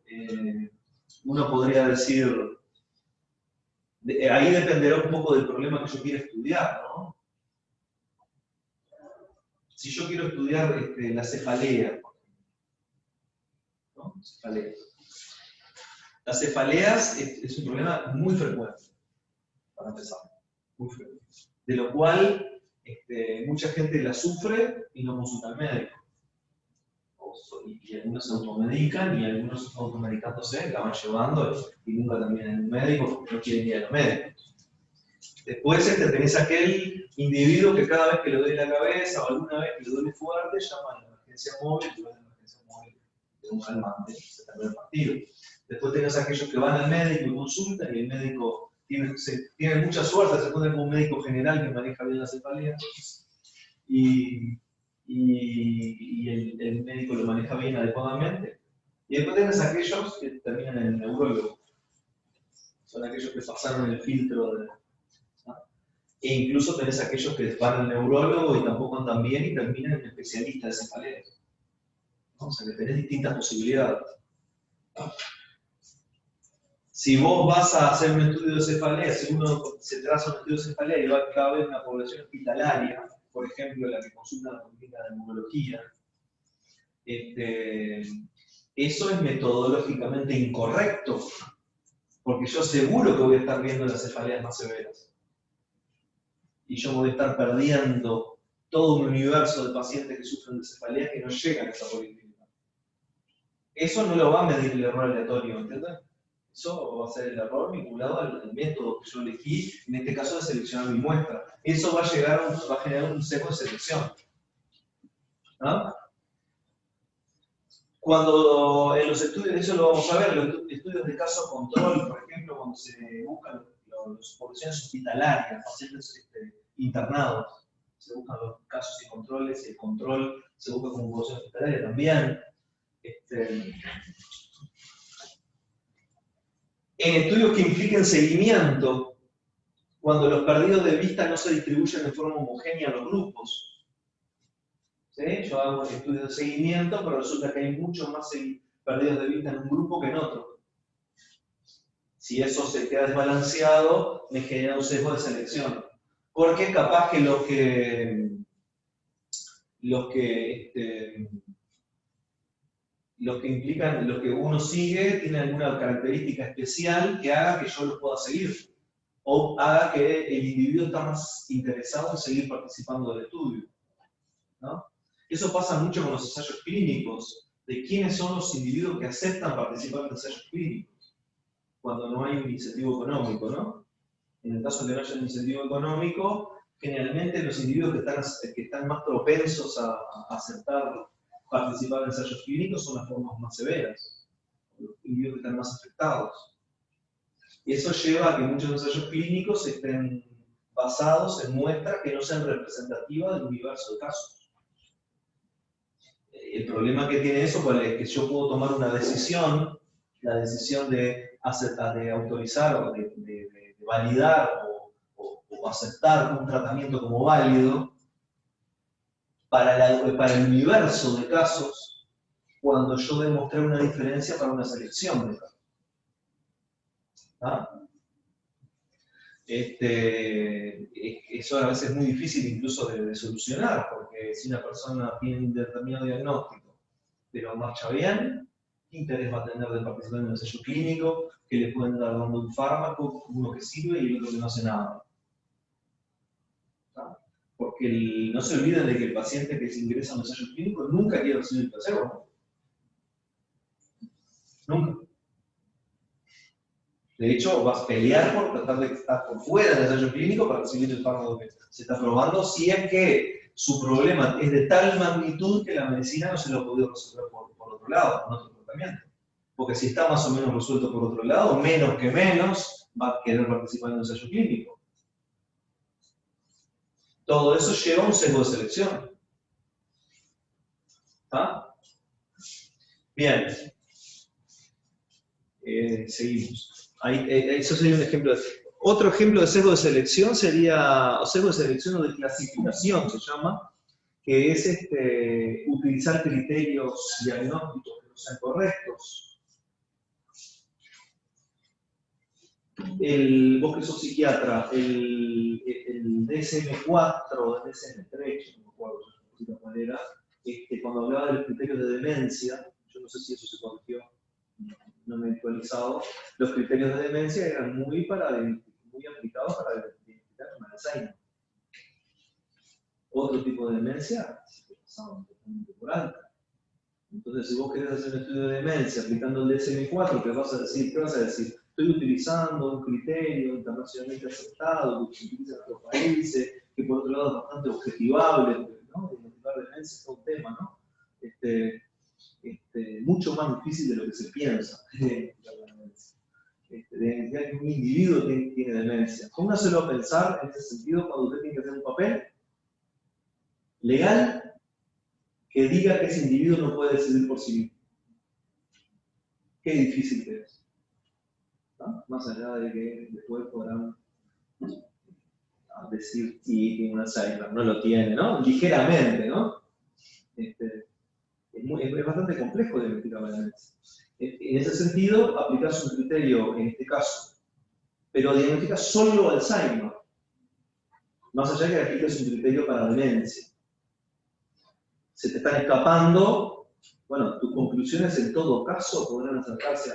uno podría decir, ahí dependerá un poco del problema que yo quiera estudiar, ¿no? Si yo quiero estudiar la cefalea, ¿no? Cefalea. Las cefaleas es un problema muy frecuente, para empezar, muy frecuente. De lo cual mucha gente la sufre y no consulta al médico. Y algunos se automedican y algunos automedicándose la van llevando y nunca terminan en un médico porque no quieren ir a los médicos. Después tenés aquel individuo que cada vez que le duele la cabeza o alguna vez que le duele fuerte, llama a la emergencia móvil, y va a la emergencia móvil de un calmante, se termina el partido. Después tenés aquellos que van al médico y consultan y el médico tiene mucha suerte, se encuentra con un médico general que maneja bien la cefalea, y el médico lo maneja bien adecuadamente. Y después tenés aquellos que terminan en el neurólogo. Son aquellos que pasaron el filtro de... ¿no? E incluso tenés aquellos que van al neurólogo y tampoco andan bien y terminan en especialista de cefalea. ¿No? O sea que tenés distintas posibilidades. Si vos vas a hacer un estudio de cefalea, si uno se traza un estudio de cefalea y va cada vez a una población hospitalaria, por ejemplo, la que consulta la política de neurología, eso es metodológicamente incorrecto, porque yo seguro que voy a estar viendo las cefaleas más severas. Y yo voy a estar perdiendo todo un universo de pacientes que sufren de cefalea que no llegan a esa policlínica. Eso no lo va a medir el error aleatorio, ¿entiendes? Eso va a ser el error vinculado al método que yo elegí, en este caso de seleccionar mi muestra. Eso va a generar un sesgo de selección. ¿No? Cuando en los estudios, eso lo vamos a ver, los estudios de caso control, por ejemplo, cuando se buscan las poblaciones hospitalarias, pacientes internados, se buscan los casos y controles, y el control se busca como población hospitalaria también. En estudios que impliquen seguimiento, cuando los perdidos de vista no se distribuyen de forma homogénea en los grupos. ¿Sí? Yo hago estudios de seguimiento, pero resulta que hay muchos más perdidos de vista en un grupo que en otro. Si eso se queda desbalanceado, me genera un sesgo de selección. Porque capaz que los que implican, los que uno sigue, tienen alguna característica especial que haga que yo los pueda seguir. O haga que el individuo está más interesado en seguir participando del estudio. ¿No? Eso pasa mucho con los ensayos clínicos, de quiénes son los individuos que aceptan participar en ensayos clínicos, cuando no hay un incentivo económico, ¿no? En el caso de que no haya un incentivo económico, generalmente los individuos que están más propensos a aceptar participar en ensayos clínicos son las formas más severas, los individuos que están más afectados. Y eso lleva a que muchos ensayos clínicos estén basados en muestras que no sean representativas del universo de casos. El problema que tiene eso es que yo puedo tomar una decisión, la decisión de autorizar o de validar o aceptar un tratamiento como válido para el universo de casos cuando yo demostré una diferencia para una selección de casos. ¿Ah? Eso a veces es muy difícil incluso de solucionar, porque si una persona tiene un determinado diagnóstico, pero marcha bien, ¿qué interés va a tener de participar en un ensayo clínico que le pueden dar dando un fármaco, uno que sirve y el otro que no hace nada? ¿Ah? Porque no se olviden de que el paciente que se ingresa a un ensayo clínico nunca quiere recibir el placebo. Nunca. De hecho, vas a pelear por tratar de estar por fuera del ensayo clínico para recibir el fármaco que se está probando, si es que su problema es de tal magnitud que la medicina no se lo ha podido resolver por otro lado, con otro tratamiento. Porque si está más o menos resuelto por otro lado, menos que menos, va a querer participar en un ensayo clínico. Todo eso lleva a un sesgo de selección. ¿Ah? Bien. Seguimos. Eso sería un ejemplo. Otro ejemplo de sesgo de selección sería, o sesgo de selección o de clasificación se llama, que es utilizar criterios diagnósticos que no sean correctos. Vos que sos psiquiatra, el DSM-4 o el DSM-3, no me acuerdo de cuál era, cuando hablaba de los criterios de demencia, yo no sé si eso se corrigió, no me he actualizado, los criterios de demencia eran muy aplicados para identificar un Alzheimer. Otro tipo de demencia se pasaban totalmente por alta. Entonces, si vos querés hacer un estudio de demencia aplicando el DSM-4, ¿qué vas a decir? Estoy utilizando un criterio internacionalmente aceptado, que se utiliza en otros países, que por otro lado es bastante objetivable, ¿no? Identificar demencia es todo un tema, ¿no? Mucho más difícil de lo que se piensa. De identificar que un individuo tiene demencia. Póngaselo a pensar en ese sentido cuando usted tiene que hacer un papel legal que diga que ese individuo no puede decidir por sí mismo. Qué difícil que es. ¿No? Más allá de que después podrán decir sí, tiene un Alzheimer, no lo tiene, ¿no? Ligeramente, ¿no? Es bastante complejo diagnosticar la demencia. En ese sentido, aplicás un criterio, en este caso, pero diagnosticas solo Alzheimer, más allá de que apliques un criterio para demencia. Se te están escapando, bueno, tus conclusiones en todo caso podrán acercarse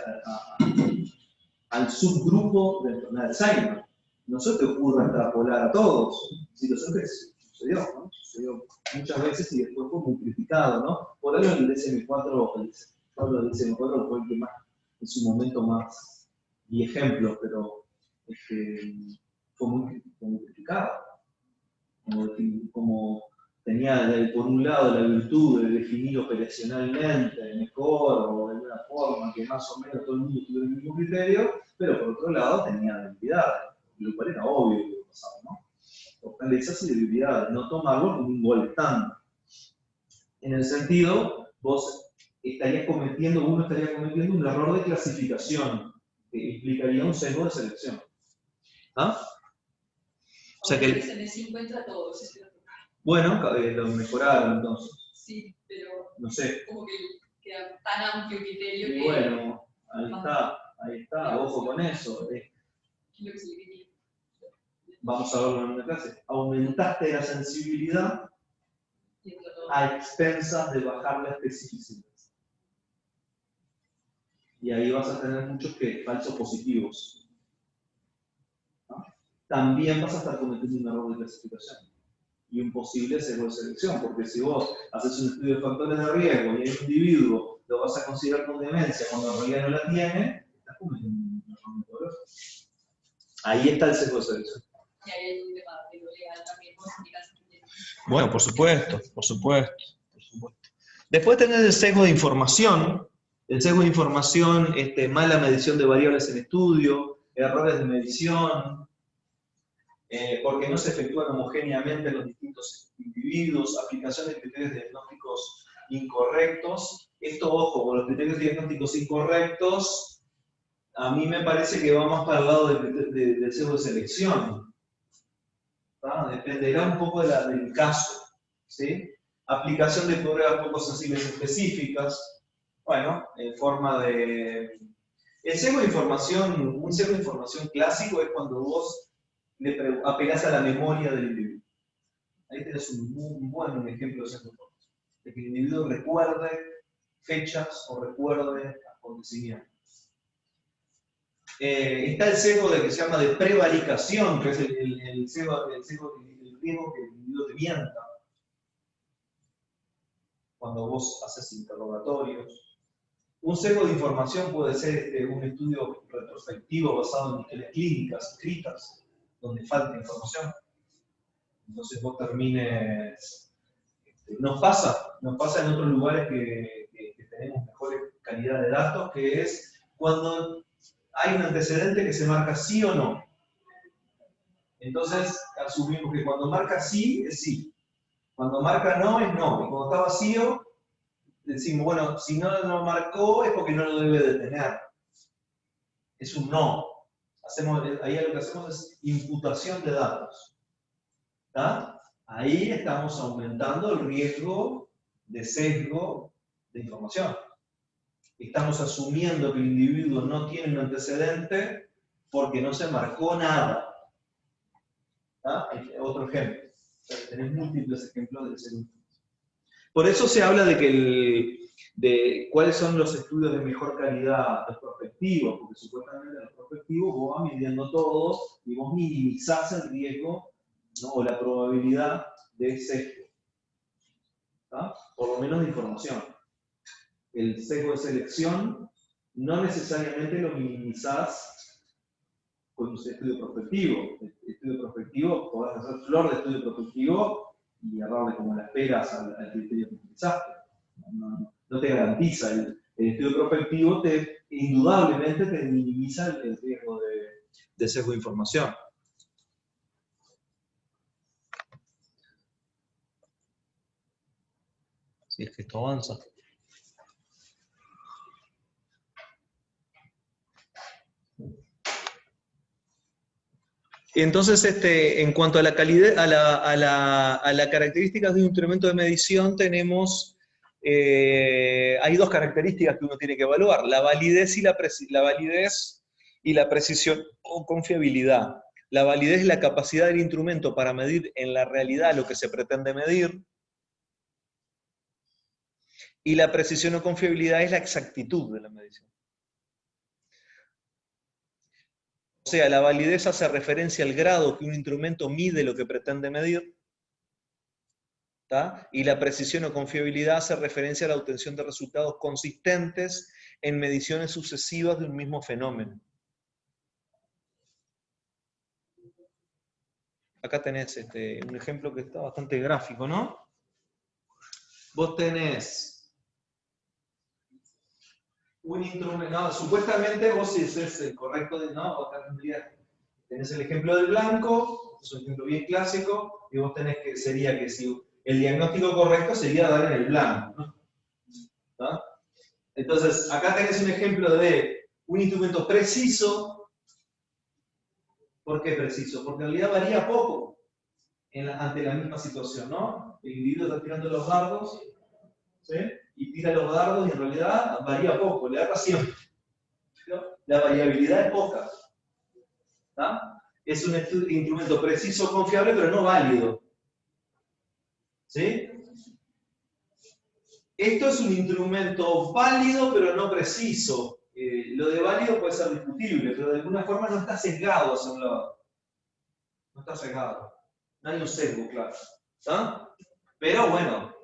al subgrupo de enfermedad de Alzheimer. No se te ocurra extrapolar a todos. Situación que sucedió, ¿no? Sucedió muchas veces y después fue muy criticado, ¿no? Por algo el DSM-4, el DSM-4 fue el que más, en su momento más, y ejemplos, pero fue muy criticado. Como tenía por un lado la virtud de definir operacionalmente mejor o de alguna forma que más o menos todo el mundo tuviera el mismo criterio, pero por otro lado tenía debilidades, lo cual era obvio que pasaba, ¿no? Fortalezas y debilidades, no tomarlo como un gol estándar. En el sentido, uno estaría cometiendo un error de clasificación que implicaría un sesgo de selección. ¿Ah? O sea que se les encuentra todo, bueno, lo mejoraron entonces. Sí, pero no sé. Como que queda tan amplio criterio y que... bueno, ahí está, ojo con eso. Es lo que se le critica. Vamos a verlo en una clase. Aumentaste la sensibilidad a expensas de bajar la especificidad. Y ahí vas a tener muchos falsos positivos. ¿No? También vas a estar cometiendo un error de clasificación y un posible sesgo de selección, porque si vos haces un estudio de factores de riesgo y hay un individuo lo vas a considerar con demencia cuando en realidad no la tiene, estás cometiendo un error metodológico. Ahí está el sesgo de selección. Y ahí hay un tema de lo legal también, ¿no? Bueno, por supuesto, por supuesto. Después tenés el sesgo de información. El sesgo de información, mala medición de variables en estudio, errores de medición, porque no se efectúan homogéneamente en los distintos individuos, aplicación de criterios diagnósticos incorrectos. Esto, ojo, con los criterios diagnósticos incorrectos, a mí me parece que va más para el lado del sesgo de selección. ¿Tá? Dependerá un poco del caso. ¿Sí? Aplicación de pruebas poco sensibles específicas. Bueno, en forma de... El sesgo de información, un sesgo de información clásico es cuando vos le apelás a la memoria del individuo. Ahí tenés un buen ejemplo de sesgo de información. De que el individuo recuerde fechas o recuerde acontecimientos. Está el sesgo que se llama de prevaricación, que es el riesgo que el individuo te mienta. Cuando vos haces interrogatorios. Un sesgo de información puede ser un estudio retrospectivo basado en historias clínicas escritas, donde falta información. Entonces vos termines... Nos pasa en otros lugares que tenemos mejor calidad de datos, que es cuando hay un antecedente que se marca sí o no. Entonces asumimos que cuando marca sí, es sí. Cuando marca no, es no. Y cuando está vacío, decimos, bueno, si no lo marcó es porque no lo debe de tener. Es un no. Ahí lo que hacemos es imputación de datos. ¿Está? Ahí estamos aumentando el riesgo de sesgo de información. Estamos asumiendo que el individuo no tiene un antecedente porque no se marcó nada. ¿Está? Otro ejemplo. O sea, tenés múltiples ejemplos de sesgo. Por eso se habla de cuáles son los estudios de mejor calidad, los prospectivos, porque supuestamente los prospectivos vos vas midiendo todo y vos minimizás el riesgo, ¿no? O la probabilidad de sesgo. ¿Tá? Por lo menos de información. El sesgo de selección no necesariamente lo minimizás con un estudio prospectivo. El estudio prospectivo, podés hacer flor de estudio prospectivo y agarrarle como las peras al criterio que utilizaste. No te garantiza. El estudio prospectivo indudablemente te minimiza el riesgo de sesgo de información. Si es que esto avanza. Entonces, en cuanto a la calidad, a las características de un instrumento de medición, tenemos, hay dos características que uno tiene que evaluar, la validez y la precisión o confiabilidad. La validez es la capacidad del instrumento para medir en la realidad lo que se pretende medir, y la precisión o confiabilidad es la exactitud de la medición. O sea, la validez hace referencia al grado que un instrumento mide lo que pretende medir, ¿tá? Y la precisión o confiabilidad hace referencia a la obtención de resultados consistentes en mediciones sucesivas de un mismo fenómeno. Acá tenés un ejemplo que está bastante gráfico, ¿no? Vos tenés un instrumento, no, supuestamente vos si es el correcto, ¿no? Vos tenés el ejemplo del blanco, es un ejemplo bien clásico, y vos tenés que, sería que si el diagnóstico correcto sería dar en el blanco, ¿no? ¿Tá? Entonces, acá tenés un ejemplo de un instrumento preciso. ¿Por qué preciso? Porque en realidad varía poco ante la misma situación, ¿no? El individuo está tirando los dardos, ¿sí? Y tira los dardos y en realidad varía poco, le da siempre. ¿No? La variabilidad es poca. ¿Tá? Es un instrumento preciso, confiable, pero no válido. ¿Sí? Esto es un instrumento válido, pero no preciso. Lo de válido puede ser discutible, pero de alguna forma no está sesgado hacia un lado. No está sesgado. No hay un sesgo, claro. ¿Tá? Pero bueno,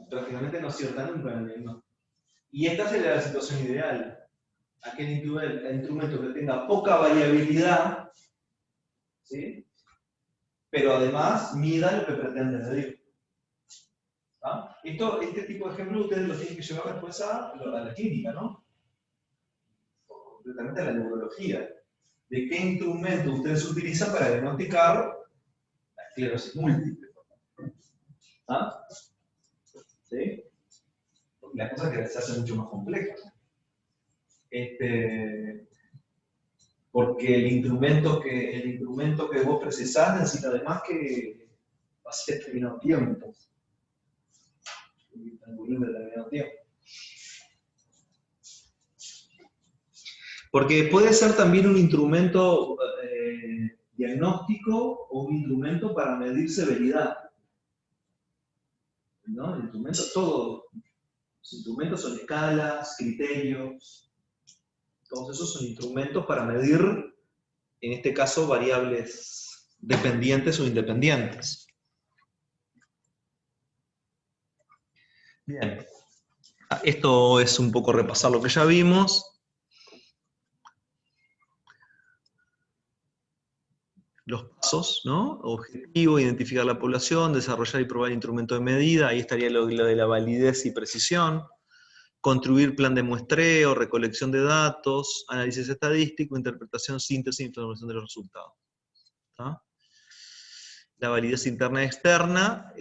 prácticamente no acierta nunca en el diagnóstico. Y esta sería la situación ideal. Aquel instrumento que tenga poca variabilidad, ¿sí? Pero además mida lo que pretende medir. ¿Ah? Este tipo de ejemplo ustedes lo tienen que llevar después a la clínica, ¿no? Concretamente a la neurología. ¿De qué instrumento ustedes utilizan para diagnosticar la esclerosis múltiple? ¿Ah? ¿Sí? Porque las cosas que se hacen mucho más complejas. Porque el instrumento que vos precisás necesita además que pase determinado tiempo. Determinado tiempo. Porque puede ser también un instrumento diagnóstico o un instrumento para medir severidad. ¿No? El instrumento, todo. Los instrumentos son escalas, criterios. Todos esos son instrumentos para medir, en este caso, variables dependientes o independientes. Bien. Esto es un poco repasar lo que ya vimos. Los pasos, ¿no? Objetivo, identificar la población, desarrollar y probar el instrumento de medida, ahí estaría lo de la validez y precisión, construir plan de muestreo, recolección de datos, análisis estadístico, interpretación, síntesis e información de los resultados. ¿Tá? La validez interna y externa,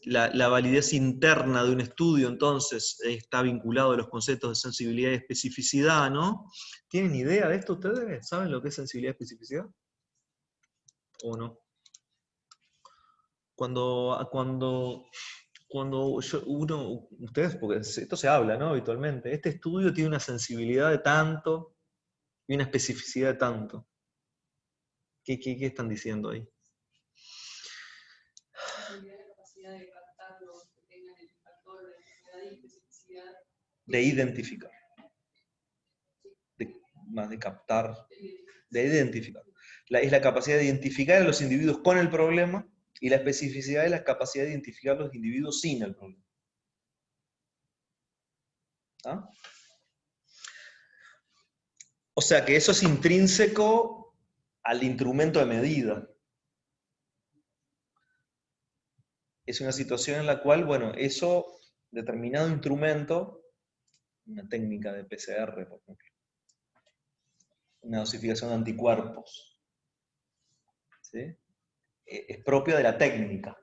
la validez interna de un estudio, entonces, está vinculado a los conceptos de sensibilidad y especificidad, ¿no? ¿Tienen idea de esto ustedes? ¿Saben lo que es sensibilidad y especificidad? ¿O no? Ustedes, porque esto se habla, ¿no? Habitualmente, este estudio tiene una sensibilidad de tanto y una especificidad de tanto. ¿Qué están diciendo ahí? De identificar. Más de captar. De identificar. Es la capacidad de identificar a los individuos con el problema, y la especificidad es la capacidad de identificar a los individuos sin el problema. ¿Ah? O sea que eso es intrínseco al instrumento de medida. Es una situación en la cual, bueno, determinado instrumento, una técnica de PCR, por ejemplo, una dosificación de anticuerpos, ¿sí? Es propio de la técnica,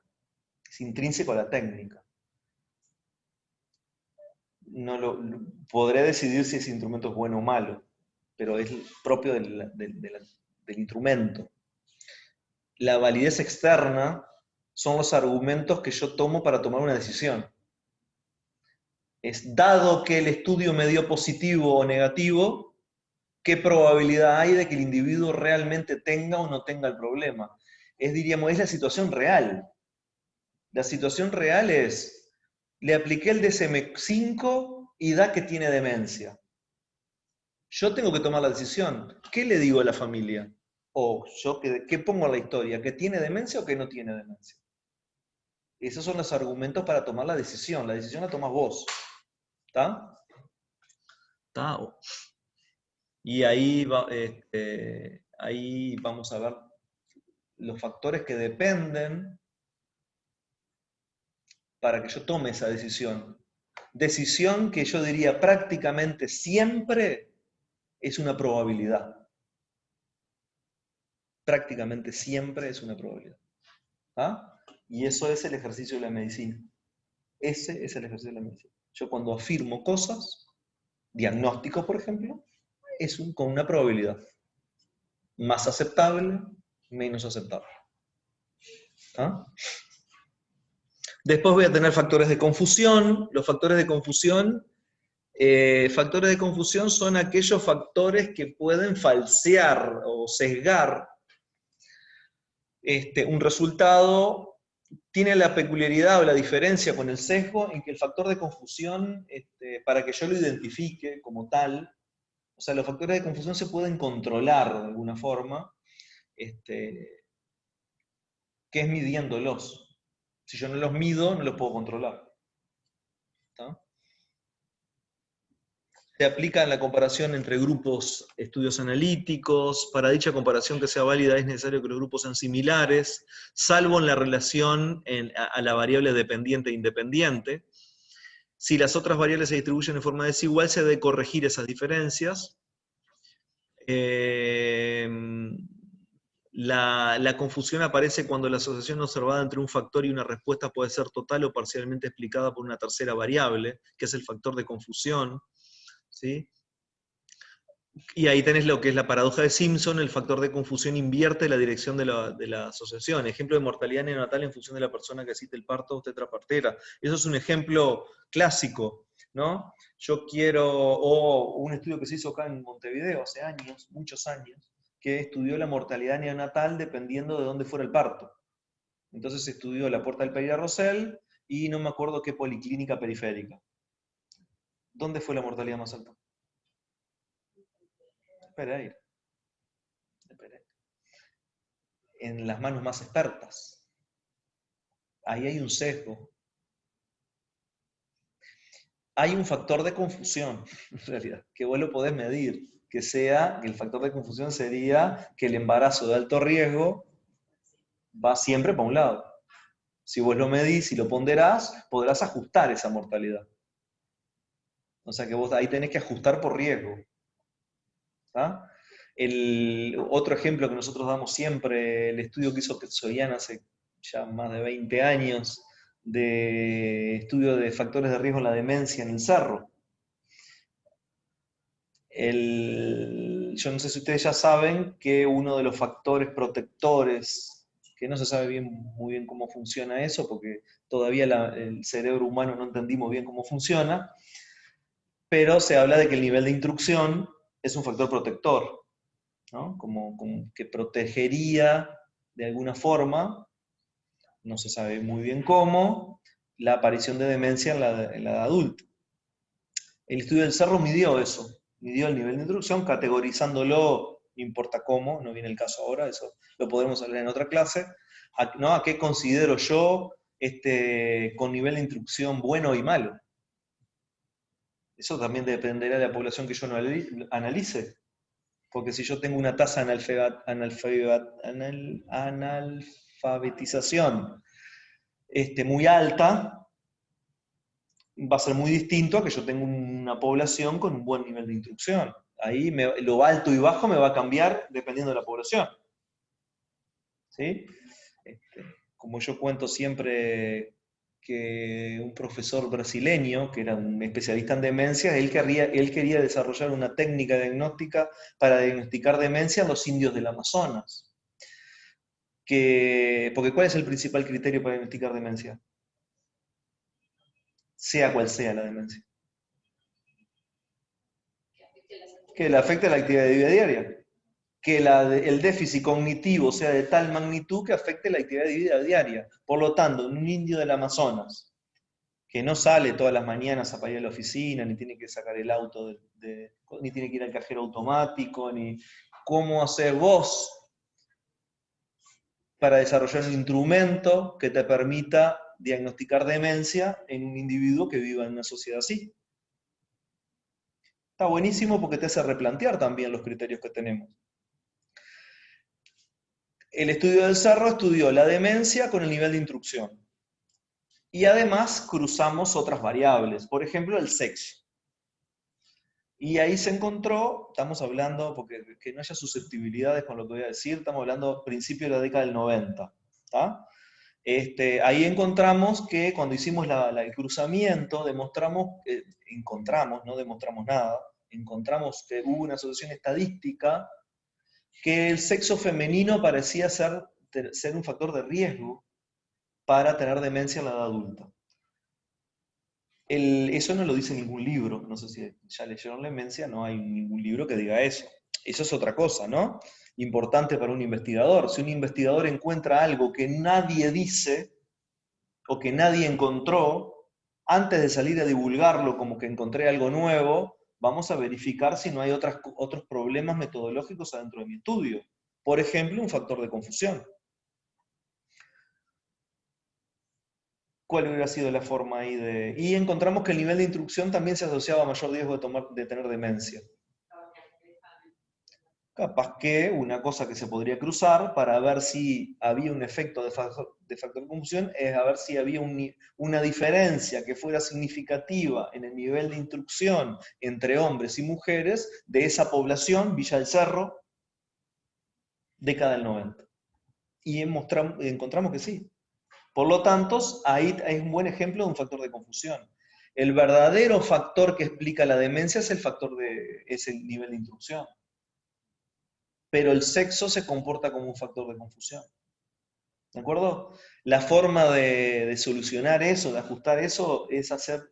es intrínseco a la técnica. Podré decidir si ese instrumento es bueno o malo, pero es propio del instrumento. La validez externa son los argumentos que yo tomo para tomar una decisión. Es dado que el estudio me dio positivo o negativo, ¿qué probabilidad hay de que el individuo realmente tenga o no tenga el problema? Diríamos, es la situación real. La situación real es, le apliqué el DSM-5 y da que tiene demencia. Yo tengo que tomar la decisión. ¿Qué le digo a la familia? O yo, ¿qué pongo en la historia? ¿Que tiene demencia o que no tiene demencia? Esos son los argumentos para tomar la decisión. La decisión la tomas vos. ¿Está? ¿Está? Y ahí vamos a ver los factores que dependen para que yo tome esa decisión. Decisión que yo diría prácticamente siempre es una probabilidad. Prácticamente siempre es una probabilidad. ¿Ah? Y eso es el ejercicio de la medicina. Ese es el ejercicio de la medicina. Yo cuando afirmo cosas, diagnósticos por ejemplo, es con una probabilidad. Más aceptable, menos aceptable. ¿Ah? Después voy a tener factores de confusión. Los factores de confusión son aquellos factores que pueden falsear o sesgar un resultado. Tiene la peculiaridad o la diferencia con el sesgo en que el factor de confusión, para que yo lo identifique como tal, o sea, los factores de confusión se pueden controlar de alguna forma, que es midiéndolos. Si yo no los mido, no los puedo controlar. ¿Está? Se aplica en la comparación entre grupos, estudios analíticos. Para dicha comparación que sea válida es necesario que los grupos sean similares, salvo en la relación a la variable dependiente e independiente. Si las otras variables se distribuyen de forma desigual, se debe corregir esas diferencias. La confusión aparece cuando la asociación observada entre un factor y una respuesta puede ser total o parcialmente explicada por una tercera variable, que es el factor de confusión. ¿Sí? Y ahí tenés lo que es la paradoja de Simpson: el factor de confusión invierte la dirección de la asociación. Ejemplo de mortalidad neonatal en función de la persona que asiste el parto o tetrapartera. Eso es un ejemplo clásico, ¿no? O un estudio que se hizo acá en Montevideo hace años, muchos años, que estudió la mortalidad neonatal dependiendo de dónde fuera el parto. Entonces se estudió la Puerta del Pereira Rosell y no me acuerdo qué policlínica periférica. ¿Dónde fue la mortalidad más alta? Pereira. En las manos más expertas. Ahí hay un sesgo. Hay un factor de confusión, en realidad, que vos lo podés medir, que el factor de confusión sería que el embarazo de alto riesgo va siempre para un lado. Si vos lo medís y lo ponderás, podrás ajustar esa mortalidad. O sea que vos ahí tenés que ajustar por riesgo. ¿Tá? El otro ejemplo que nosotros damos siempre, el estudio que hizo Petzoian hace ya más de 20 años, de estudio de factores de riesgo en la demencia en el cerro. Yo no sé si ustedes ya saben que uno de los factores protectores, que no se sabe muy bien cómo funciona eso, porque todavía el cerebro humano no entendimos bien cómo funciona, pero se habla de que el nivel de instrucción es un factor protector, ¿no? Como que protegería de alguna forma, no se sabe muy bien cómo, la aparición de demencia en la edad adulta. El estudio del cerro midió eso, midió el nivel de instrucción, categorizándolo, no importa cómo, no viene el caso ahora, eso lo podremos hablar en otra clase, ¿a qué considero yo con nivel de instrucción bueno y malo? Eso también dependerá de la población que yo analice. Porque si yo tengo una tasa de analfabetización muy alta, va a ser muy distinto a que yo tenga una población con un buen nivel de instrucción. Ahí lo alto y bajo me va a cambiar dependiendo de la población. ¿Sí? Como yo cuento siempre que un profesor brasileño, que era un especialista en demencia, él quería desarrollar una técnica diagnóstica para diagnosticar demencia en los indios del Amazonas. Porque ¿cuál es el principal criterio para diagnosticar demencia? Sea cual sea la demencia. Que le afecte la actividad de vida diaria. Que el déficit cognitivo sea de tal magnitud que afecte la actividad de vida diaria. Por lo tanto, en un indio del Amazonas, que no sale todas las mañanas a ir a la oficina, ni tiene que sacar el auto, ni tiene que ir al cajero automático, ni cómo hacer vos para desarrollar un instrumento que te permita diagnosticar demencia en un individuo que viva en una sociedad así. Está buenísimo porque te hace replantear también los criterios que tenemos. El estudio del Cerro estudió la demencia con el nivel de instrucción. Y además cruzamos otras variables, por ejemplo el sexo. Y ahí se encontró, estamos hablando, porque que no haya susceptibilidades con lo que voy a decir, estamos hablando principio de la década del 90. ¿Tá? Ahí encontramos que cuando hicimos el cruzamiento, no demostramos nada, encontramos que hubo una asociación estadística que el sexo femenino parecía ser un factor de riesgo para tener demencia en la edad adulta. Eso no lo dice ningún libro, no sé si ya leyeron Demencia, no hay ningún libro que diga eso. Eso es otra cosa, ¿no? Importante para un investigador. Si un investigador encuentra algo que nadie dice o que nadie encontró, antes de salir a divulgarlo como que encontré algo nuevo, vamos a verificar si no hay otros problemas metodológicos adentro de mi estudio. Por ejemplo, un factor de confusión. ¿Cuál hubiera sido la forma ahí de...? Y encontramos que el nivel de instrucción también se asociaba a mayor riesgo de tener demencia. Capaz que una cosa que se podría cruzar para ver si había un efecto de factor de confusión es a ver si había una diferencia que fuera significativa en el nivel de instrucción entre hombres y mujeres de esa población, Villa del Cerro, década del 90. Y encontramos que sí. Por lo tanto, ahí hay un buen ejemplo de un factor de confusión. El verdadero factor que explica la demencia es el nivel de instrucción. Pero el sexo se comporta como un factor de confusión. ¿De acuerdo? La forma de solucionar eso, de ajustar eso, es hacer,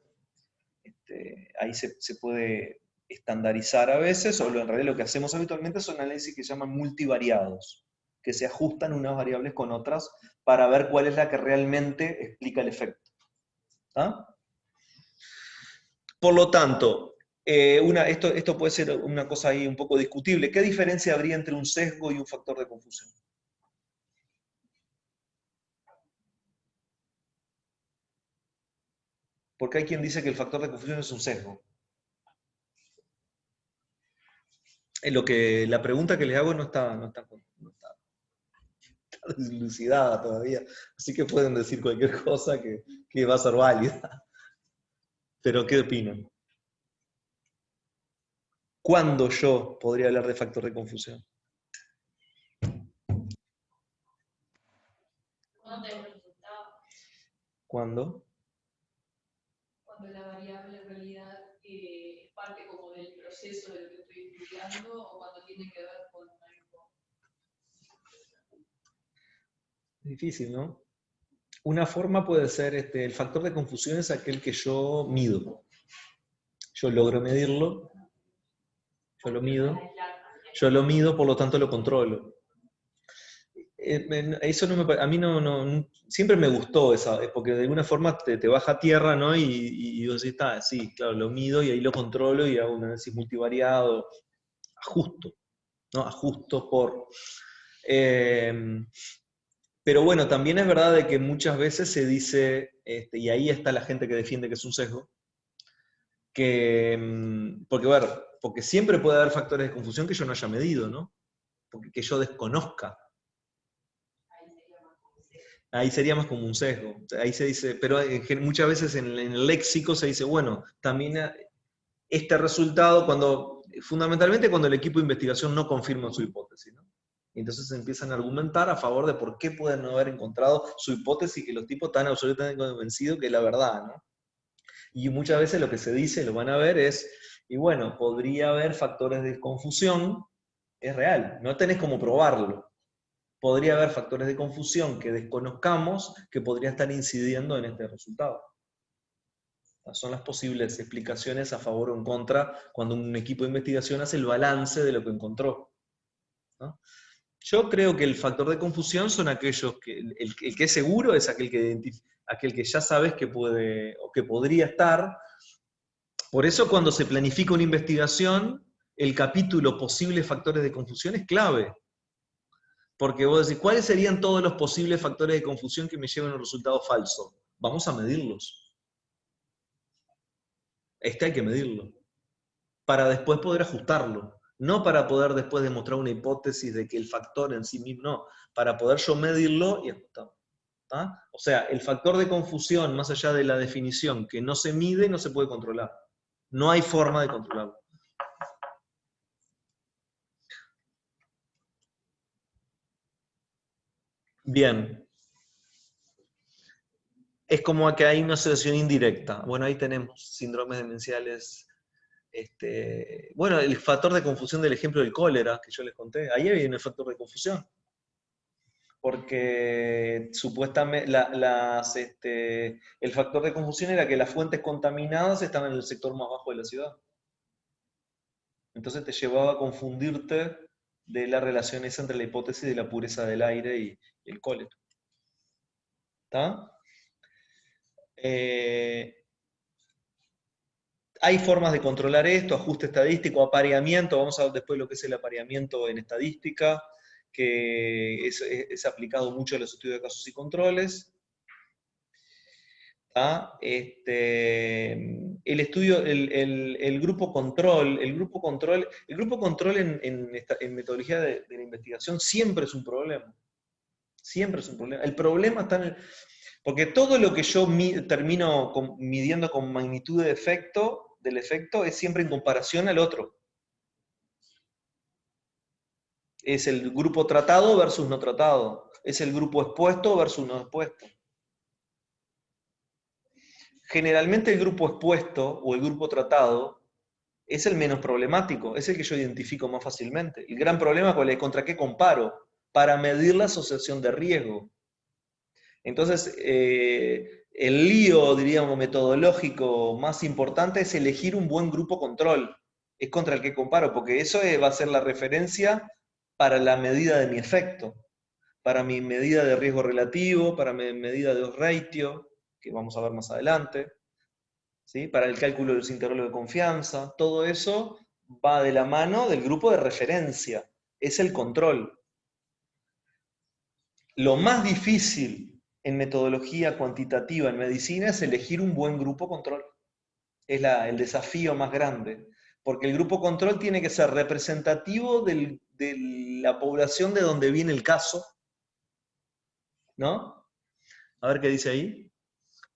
ahí se puede estandarizar a veces, o en realidad lo que hacemos habitualmente son análisis que se llaman multivariados, que se ajustan unas variables con otras para ver cuál es la que realmente explica el efecto. ¿Ah? Por lo tanto, esto puede ser una cosa ahí un poco discutible. ¿Qué diferencia habría entre un sesgo y un factor de confusión? Porque hay quien dice que el factor de confusión es un sesgo. La pregunta que les hago no está dilucidada todavía, así que pueden decir cualquier cosa que va a ser válida. Pero, ¿qué opinan? ¿Cuándo yo podría hablar de factor de confusión? ¿Cuándo? Cuando la variable en realidad es parte como del proceso de lo que estoy estudiando o cuando tiene que ver con algo. Difícil, ¿no? Una forma puede ser, el factor de confusión es aquel que yo mido. Yo logro medirlo, yo lo mido, por lo tanto lo controlo. Eso a mí siempre me gustó porque de alguna forma te baja a tierra, ¿no? Y vos decís, sí, claro, lo mido y ahí lo controlo y hago un análisis multivariado, ajusto, ¿no? Ajusto por... pero bueno, también es verdad de que muchas veces se dice, y ahí está la gente que defiende que es un sesgo, porque siempre puede haber factores de confusión que yo no haya medido, ¿no? Que yo desconozca. Ahí sería más como un sesgo. Ahí se dice, pero muchas veces en el léxico se dice, bueno, también este resultado, fundamentalmente cuando el equipo de investigación no confirma su hipótesis, ¿no? Y entonces empiezan a argumentar a favor de por qué pueden no haber encontrado su hipótesis que los tipos están absolutamente convencidos que es la verdad, ¿no? Y muchas veces lo que se dice, lo van a ver, es, y bueno, podría haber factores de confusión, es real, no tenés cómo probarlo. Podría haber factores de confusión que desconozcamos que podrían estar incidiendo en este resultado. Son las posibles explicaciones a favor o en contra cuando un equipo de investigación hace el balance de lo que encontró, ¿no? Yo creo que el factor de confusión son aquellos que, el que es seguro es aquel que ya sabes que puede o que podría estar. Por eso cuando se planifica una investigación, el capítulo posibles factores de confusión es clave. Porque vos decís, ¿cuáles serían todos los posibles factores de confusión que me lleven a un resultado falso? Vamos a medirlos. Hay que medirlo. Para después poder ajustarlo. No para poder después demostrar una hipótesis de que el factor en sí mismo, no. Para poder yo medirlo y ajustarlo. ¿Tá? O sea, el factor de confusión, más allá de la definición, que no se mide, no se puede controlar. No hay forma de controlarlo. Bien. Es como que hay una asociación indirecta. Bueno, ahí tenemos síndromes demenciales. Bueno, el factor de confusión del ejemplo del cólera, que yo les conté. Ahí viene el factor de confusión. Porque supuestamente el factor de confusión era que las fuentes contaminadas estaban en el sector más bajo de la ciudad. Entonces te llevaba a confundirte de la relación esa entre la hipótesis de la pureza del aire y el cólera. ¿Está? Hay formas de controlar esto, ajuste estadístico, apareamiento, vamos a ver después lo que es el apareamiento en estadística, que es aplicado mucho a los estudios de casos y controles. El estudio, el grupo control, en metodología de la investigación siempre es un problema. Siempre es un problema. El problema está en porque todo lo que yo termino midiendo con magnitud de efecto, del efecto, es siempre en comparación al otro. Es el grupo tratado versus no tratado. Es el grupo expuesto versus no expuesto. Generalmente el grupo expuesto o el grupo tratado es el menos problemático, es el que yo identifico más fácilmente. El gran problema es contra qué comparo, para medir la asociación de riesgo. Entonces, el lío, diríamos, metodológico más importante es elegir un buen grupo control. Es contra el que comparo, porque eso va a ser la referencia para la medida de mi efecto, para mi medida de riesgo relativo, para mi medida de odds ratio, que vamos a ver más adelante, ¿sí? Para el cálculo de los intervalos de confianza. Todo eso va de la mano del grupo de referencia, es el control. Lo más difícil en metodología cuantitativa en medicina es elegir un buen grupo control. Es el desafío más grande, porque el grupo control tiene que ser representativo de la población de donde viene el caso, ¿no? A ver qué dice ahí.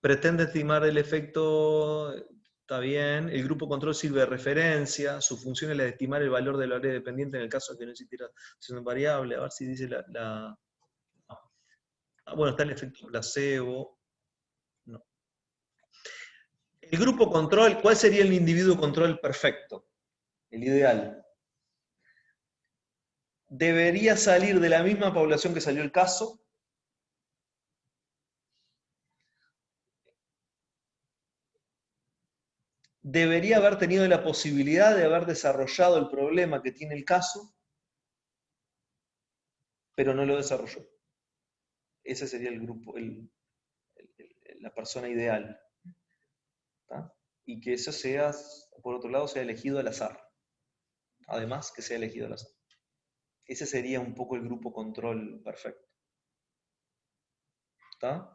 Pretende estimar el efecto, está bien. El grupo control sirve de referencia, su función es la de estimar el valor del área dependiente en el caso de que no existiera asociación variable. A ver si dice bueno, está el efecto placebo. No. El grupo control, ¿cuál sería el individuo control perfecto? El ideal. Debería salir de la misma población que salió el caso. Debería haber tenido la posibilidad de haber desarrollado el problema que tiene el caso, pero no lo desarrolló. Ese sería el grupo, la persona ideal. ¿Tá? Y que eso sea, por otro lado, sea elegido al azar. Además, que sea elegido al azar. Ese sería un poco el grupo control perfecto. ¿Tá?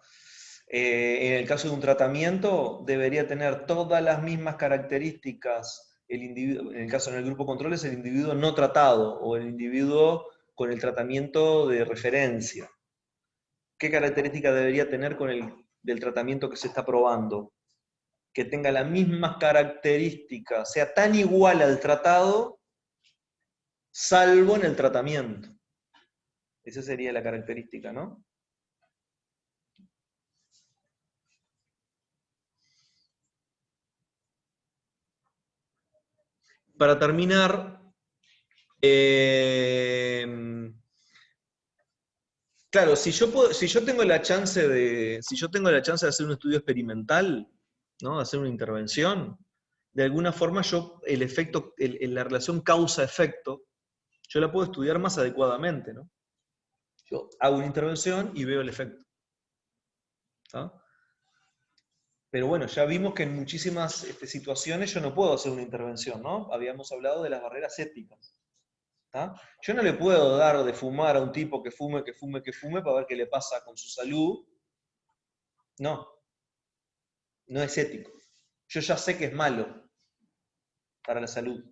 En el caso de un tratamiento, debería tener todas las mismas características el individuo, en el caso del grupo control es el individuo no tratado o el individuo con el tratamiento de referencia. ¿Qué características debería tener del tratamiento que se está probando? Que tenga las mismas características, sea tan igual al tratado, salvo en el tratamiento. Esa sería la característica, ¿no? Para terminar, claro, si yo tengo la chance de hacer un estudio experimental, ¿no? De hacer una intervención, de alguna forma yo el efecto, la relación causa-efecto, yo la puedo estudiar más adecuadamente, ¿no? Yo hago una intervención y veo el efecto. ¿Tá? Pero bueno, ya vimos que en muchísimas situaciones yo no puedo hacer una intervención, ¿no? Habíamos hablado de las barreras éticas. ¿Tá? Yo no le puedo dar de fumar a un tipo que fume para ver qué le pasa con su salud. No, no es ético. Yo ya sé que es malo para la salud.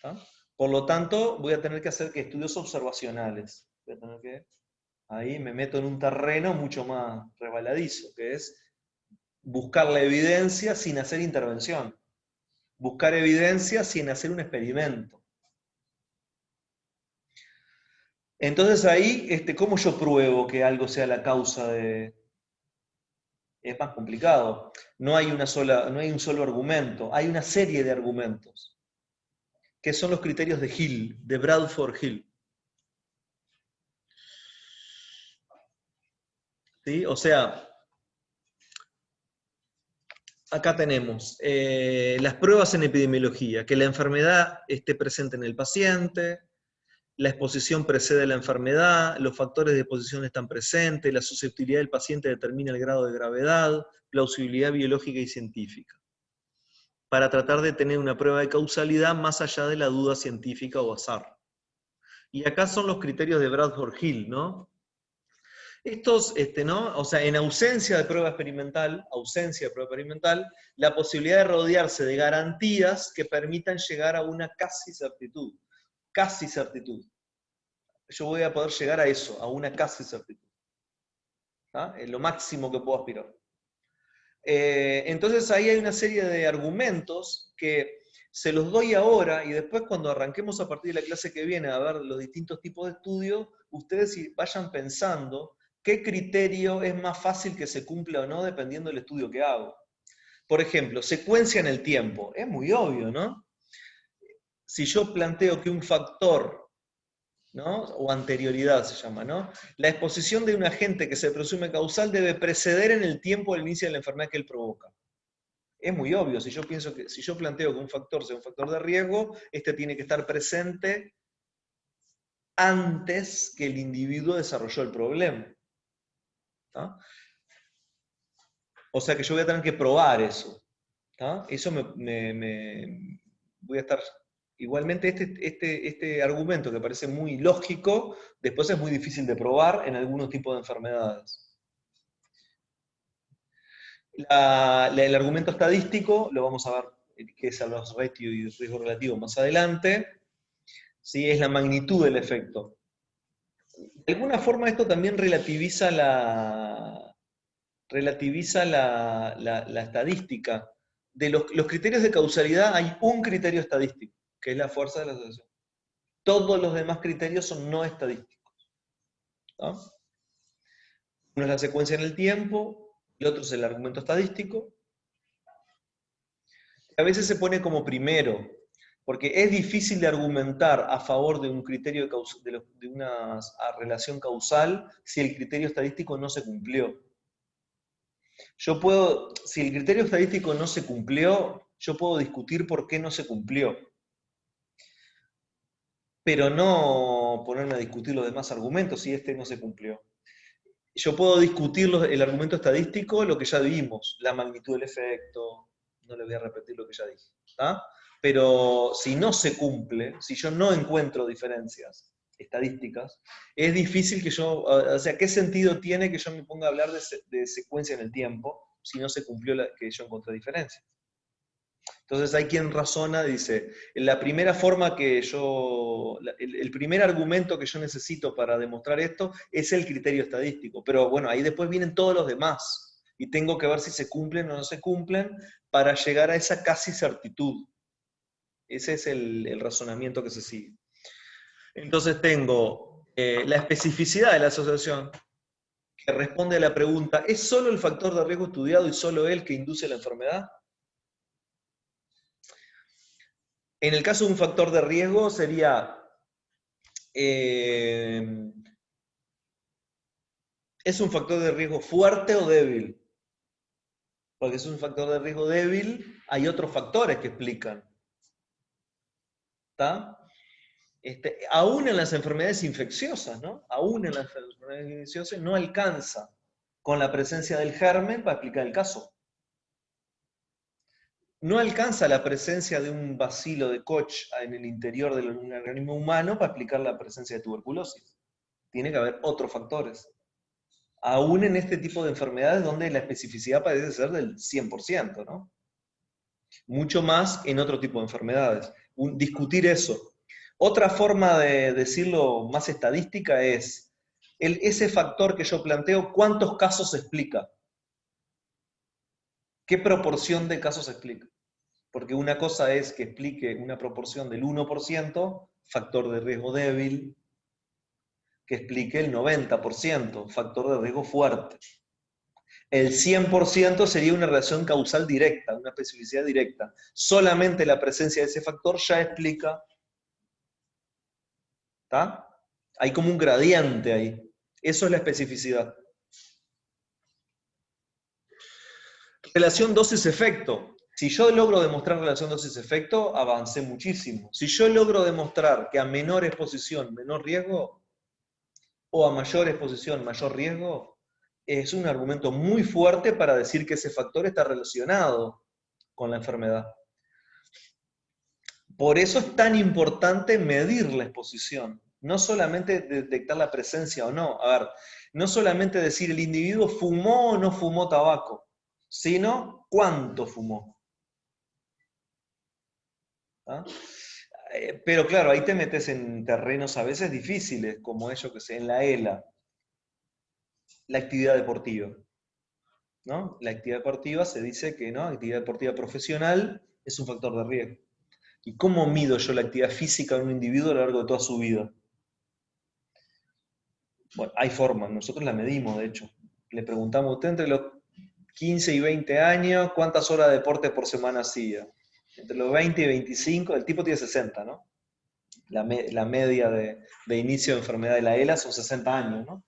¿Tá? Por lo tanto, voy a tener que hacer estudios observacionales. Voy a tener que, ahí me meto en un terreno mucho más resbaladizo, que es buscar la evidencia sin hacer intervención. Buscar evidencia sin hacer un experimento. Entonces ahí, ¿cómo yo pruebo que algo sea la causa de...? Es más complicado. No hay un solo argumento, hay una serie de argumentos, que son los criterios de Hill, de Bradford Hill. ¿Sí? O sea, acá tenemos las pruebas en epidemiología, que la enfermedad esté presente en el paciente, la exposición precede la enfermedad, los factores de exposición están presentes, la susceptibilidad del paciente determina el grado de gravedad, plausibilidad biológica y científica, para tratar de tener una prueba de causalidad más allá de la duda científica o azar. Y acá son los criterios de Bradford Hill, ¿no? Estos, ¿no? O sea, en ausencia de prueba experimental, la posibilidad de rodearse de garantías que permitan llegar a una casi certitud. Casi certitud. Yo voy a poder llegar a eso, a una casi certitud. ¿Ah? Es lo máximo que puedo aspirar. Entonces ahí hay una serie de argumentos que se los doy ahora y después cuando arranquemos a partir de la clase que viene a ver los distintos tipos de estudios, ustedes vayan pensando qué criterio es más fácil que se cumpla o no dependiendo del estudio que hago. Por ejemplo, secuencia en el tiempo. Es muy obvio, ¿no? Si yo planteo que un factor, ¿no? O anterioridad se llama, ¿no? La exposición de un agente que se presume causal debe preceder en el tiempo del inicio de la enfermedad que él provoca. Es muy obvio, si yo planteo que un factor sea un factor de riesgo, este tiene que estar presente antes que el individuo desarrolló el problema. ¿Tá? O sea que yo voy a tener que probar eso. ¿Tá? Eso voy a estar... Igualmente este argumento que parece muy lógico, después es muy difícil de probar en algunos tipos de enfermedades. El argumento estadístico, lo vamos a ver, que es el loss ratio y el riesgo relativo más adelante, ¿sí? Es la magnitud del efecto. De alguna forma esto también relativiza la estadística. De los criterios de causalidad hay un criterio estadístico, que es la fuerza de la asociación. Todos los demás criterios son no estadísticos. ¿No? Uno es la secuencia en el tiempo, el otro es el argumento estadístico. A veces se pone como primero, porque es difícil de argumentar a favor de un criterio de una relación causal si el criterio estadístico no se cumplió. Si el criterio estadístico no se cumplió, yo puedo discutir por qué no se cumplió, pero no ponerme a discutir los demás argumentos si este no se cumplió. Yo puedo discutir el argumento estadístico, lo que ya vimos, la magnitud del efecto, no le voy a repetir lo que ya dije. ¿Ah? Pero si no se cumple, si yo no encuentro diferencias estadísticas, es difícil que yo, o sea, ¿qué sentido tiene que yo me ponga a hablar de secuencia en el tiempo si no se cumplió que yo encontré diferencias? Entonces hay quien razona, dice, la primera forma que el primer argumento que yo necesito para demostrar esto es el criterio estadístico, pero bueno, ahí después vienen todos los demás y tengo que ver si se cumplen o no se cumplen para llegar a esa casi certitud. Ese es el razonamiento que se sigue. Entonces tengo La especificidad de la asociación, que responde a la pregunta, ¿es solo el factor de riesgo estudiado y solo él que induce la enfermedad? En el caso de un factor de riesgo sería, ¿es un factor de riesgo fuerte o débil? Porque si es un factor de riesgo débil, hay otros factores que explican. ¿Está? Aún en las enfermedades infecciosas, ¿no? Aún en las enfermedades infecciosas no alcanza con la presencia del germen para explicar el caso. No alcanza la presencia de un bacilo de Koch en el interior de un organismo humano para explicar la presencia de tuberculosis. Tiene que haber otros factores. Aún en este tipo de enfermedades donde la especificidad parece ser del 100%, ¿no? Mucho más en otro tipo de enfermedades. Discutir eso. Otra forma de decirlo más estadística es, ese factor que yo planteo, ¿cuántos casos explica? ¿Qué proporción de casos explica? Porque una cosa es que explique una proporción del 1%, factor de riesgo débil, que explique el 90%, factor de riesgo fuerte. El 100% sería una relación causal directa, una especificidad directa. Solamente la presencia de ese factor ya explica. ¿Está? Hay como un gradiente ahí. Eso es la especificidad. Relación dosis-efecto. Si yo logro demostrar relación dosis-efecto, avancé muchísimo. Si yo logro demostrar que a menor exposición, menor riesgo, o a mayor exposición, mayor riesgo, es un argumento muy fuerte para decir que ese factor está relacionado con la enfermedad. Por eso es tan importante medir la exposición, no solamente detectar la presencia o no. A ver, no solamente decir el individuo fumó o no fumó tabaco, sino cuánto fumó. ¿Ah? Pero claro, ahí te metes en terrenos a veces difíciles, como ello que sé, en la ELA, la actividad deportiva. ¿No? La actividad deportiva se dice que ¿no? Actividad deportiva profesional es un factor de riesgo. ¿Y cómo mido yo la actividad física de un individuo a lo largo de toda su vida? Bueno, hay formas, nosotros la medimos, de hecho. Le preguntamos a usted entre los 15 y 20 años, ¿cuántas horas de deporte por semana hacía? Entre los 20 y 25, el tipo tiene 60, ¿no? La media de inicio de enfermedad de la ELA son 60 años, ¿no?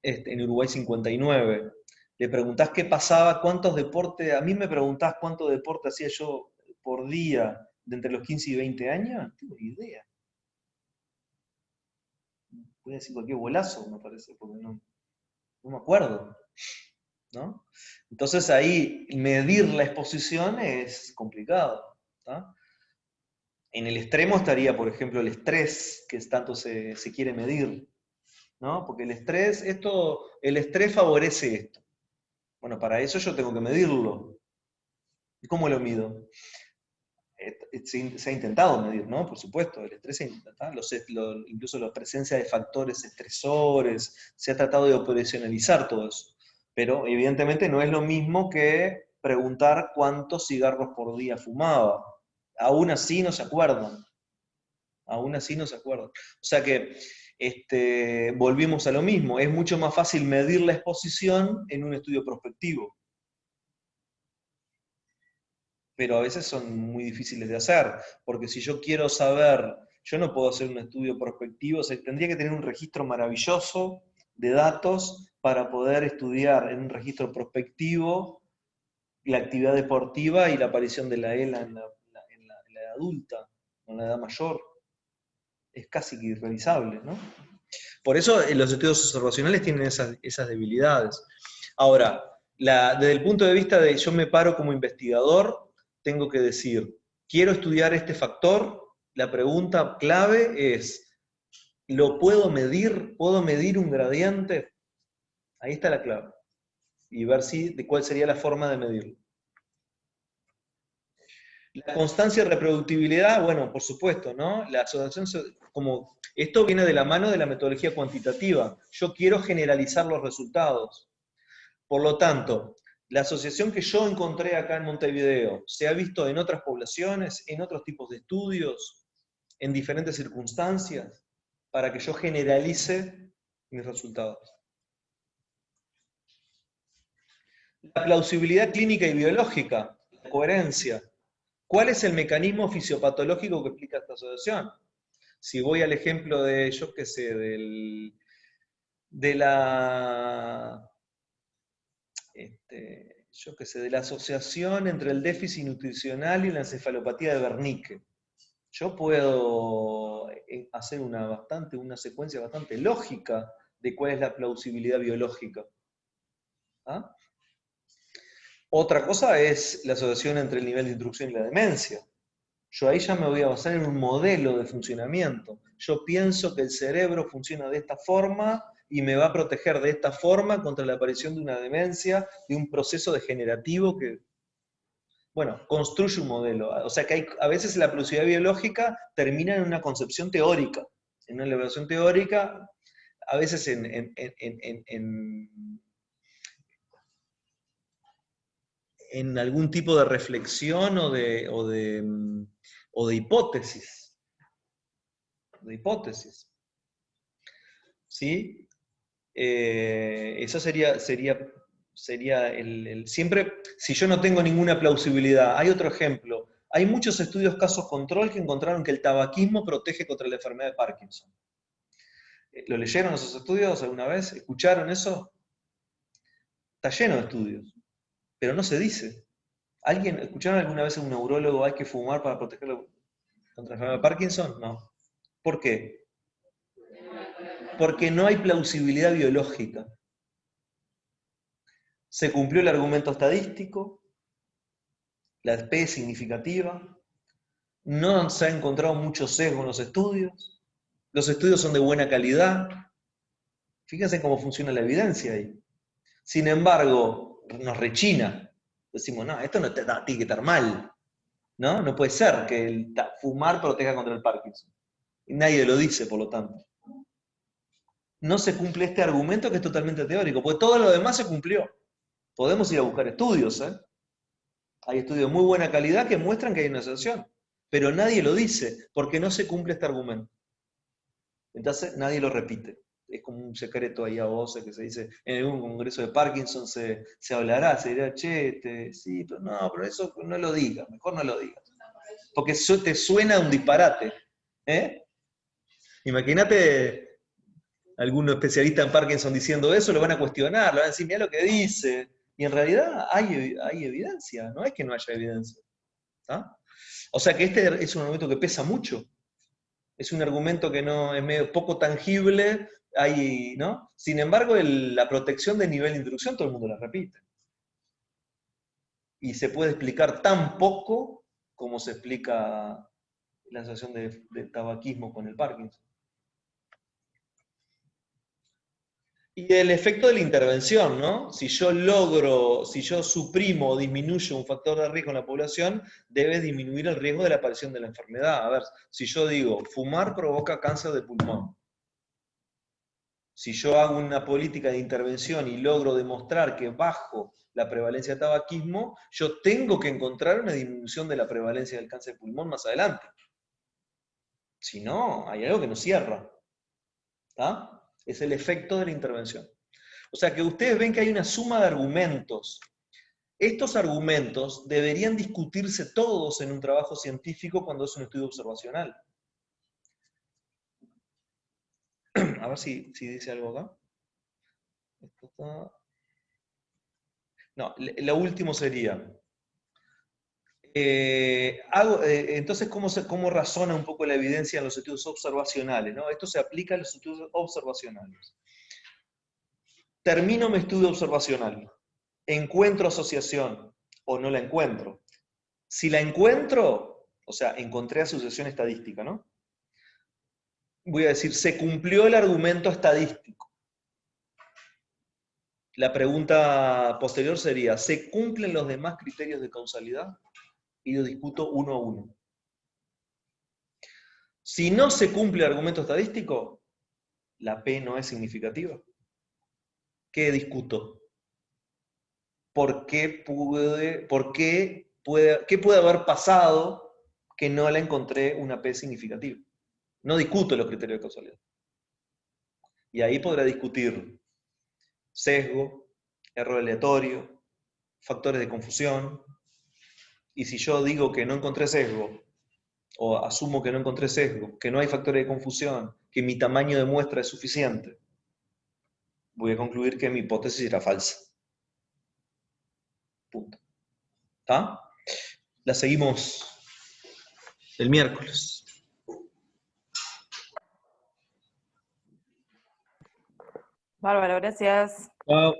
En Uruguay 59. Le preguntás qué pasaba, cuántos deportes, a mí me preguntás cuánto deporte hacía yo por día de entre los 15 y 20 años, no tengo ni idea. Voy a decir cualquier bolazo, me parece, porque no me acuerdo, ¿no? Entonces ahí medir la exposición es complicado, ¿tá? En el extremo estaría, por ejemplo, el estrés, que tanto se quiere medir, ¿no? Porque el estrés favorece esto. Bueno, para eso yo tengo que medirlo. ¿Y cómo lo mido? Se ha intentado medir, ¿no? Por supuesto, el estrés se intenta, incluso la presencia de factores estresores, se ha tratado de operacionalizar todo eso. Pero evidentemente no es lo mismo que preguntar cuántos cigarros por día fumaba. Aún así no se acuerdan. Aún así no se acuerdan. O sea que volvimos a lo mismo. Es mucho más fácil medir la exposición en un estudio prospectivo. Pero a veces son muy difíciles de hacer, porque si yo quiero saber, yo no puedo hacer un estudio prospectivo, o sea, tendría que tener un registro maravilloso de datos para poder estudiar en un registro prospectivo la actividad deportiva y la aparición de la ELA en la edad adulta, en la edad mayor. Es casi que irrealizable, ¿no? Por eso los estudios observacionales tienen esas debilidades. Ahora, desde el punto de vista de yo me paro como investigador, tengo que decir, quiero estudiar este factor, la pregunta clave es, ¿lo puedo medir? ¿Puedo medir un gradiente? Ahí está la clave. Y ver de cuál sería la forma de medirlo. La constancia y reproductibilidad, bueno, por supuesto, ¿no? La asociación, como esto viene de la mano de la metodología cuantitativa. Yo quiero generalizar los resultados. Por lo tanto, la asociación que yo encontré acá en Montevideo se ha visto en otras poblaciones, en otros tipos de estudios, en diferentes circunstancias. para que yo generalice mis resultados. La plausibilidad clínica y biológica, la coherencia. ¿Cuál es el mecanismo fisiopatológico que explica esta asociación? Si voy al ejemplo de, yo qué sé, de la, de la asociación entre el déficit nutricional y la encefalopatía de Wernicke. Yo puedo hacer una secuencia bastante lógica de cuál es la plausibilidad biológica. ¿Ah? Otra cosa es la asociación entre el nivel de instrucción y la demencia. Yo ahí ya me voy a basar en un modelo de funcionamiento. Yo pienso que el cerebro funciona de esta forma y me va a proteger de esta forma contra la aparición de una demencia, de un proceso degenerativo que, bueno, construye un modelo. O sea que a veces la plausibilidad biológica termina en una concepción teórica, en una elaboración teórica, a veces en algún tipo de reflexión o de hipótesis. De hipótesis. ¿Sí? Eso sería siempre, si yo no tengo ninguna plausibilidad. Hay otro ejemplo. Hay muchos estudios casos control que encontraron que el tabaquismo protege contra la enfermedad de Parkinson. ¿Lo leyeron esos estudios alguna vez? ¿Escucharon eso? Está lleno de estudios, pero no se dice. ¿Escucharon alguna vez a un neurólogo hay que fumar para protegerlo contra la enfermedad de Parkinson? No. ¿Por qué? Porque no hay plausibilidad biológica. Se cumplió el argumento estadístico, la P es significativa, no se ha encontrado mucho sesgo en los estudios son de buena calidad. Fíjense cómo funciona la evidencia ahí. Sin embargo, nos rechina. Decimos, no, esto no tiene que estar mal. ¿No? No puede ser que el fumar proteja contra el Parkinson. Y nadie lo dice, por lo tanto. No se cumple este argumento que es totalmente teórico, porque todo lo demás se cumplió. Podemos ir a buscar estudios, ¿eh? Hay estudios de muy buena calidad que muestran que hay una asociación, pero nadie lo dice, porque no se cumple este argumento. Entonces nadie lo repite. Es como un secreto ahí a voces que se dice, en algún congreso de Parkinson se hablará, se dirá, che, sí, pero no, pero eso no lo digas, mejor no lo digas. Porque eso te suena a un disparate. ¿Eh? Imagínate algún especialista en Parkinson diciendo eso, lo van a cuestionar, lo van a decir, mira lo que dice. Y en realidad hay evidencia, no es que no haya evidencia. ¿Ah? O sea que este es un argumento que pesa mucho. Es un argumento que no es medio poco tangible, ¿no? Sin embargo, la protección del nivel de instrucción todo el mundo la repite. Y se puede explicar tan poco como se explica la asociación del tabaquismo con el Parkinson. Y el efecto de la intervención, ¿no? Si yo suprimo o disminuyo un factor de riesgo en la población, debe disminuir el riesgo de la aparición de la enfermedad. A ver, si yo digo, fumar provoca cáncer de pulmón. Si yo hago una política de intervención y logro demostrar que bajo la prevalencia de tabaquismo, yo tengo que encontrar una disminución de la prevalencia del cáncer de pulmón más adelante. Si no, hay algo que no cierra. ¿Está? Es el efecto de la intervención. O sea que ustedes ven que hay una suma de argumentos. Estos argumentos deberían discutirse todos en un trabajo científico cuando es un estudio observacional. A ver si dice algo acá. Esto está... No, lo último sería... entonces, ¿cómo razona un poco la evidencia en los estudios observacionales? ¿No? Esto se aplica a los estudios observacionales. Termino mi estudio observacional. ¿Encuentro asociación o no la encuentro? Si la encuentro, o sea, encontré asociación estadística, ¿no? Voy a decir, se cumplió el argumento estadístico. La pregunta posterior sería, ¿se cumplen los demás criterios de causalidad? Y lo discuto uno a uno. Si no se cumple el argumento estadístico, la P no es significativa. ¿Qué discuto? ¿Qué puede haber pasado que no la encontré una P significativa? No discuto los criterios de causalidad. Y ahí podrá discutir sesgo, error aleatorio, factores de confusión. Y si yo digo que no encontré sesgo, o asumo que no encontré sesgo, que no hay factores de confusión, que mi tamaño de muestra es suficiente, voy a concluir que mi hipótesis era falsa. Punto. ¿Está? La seguimos el miércoles. Bárbaro, gracias. Chao.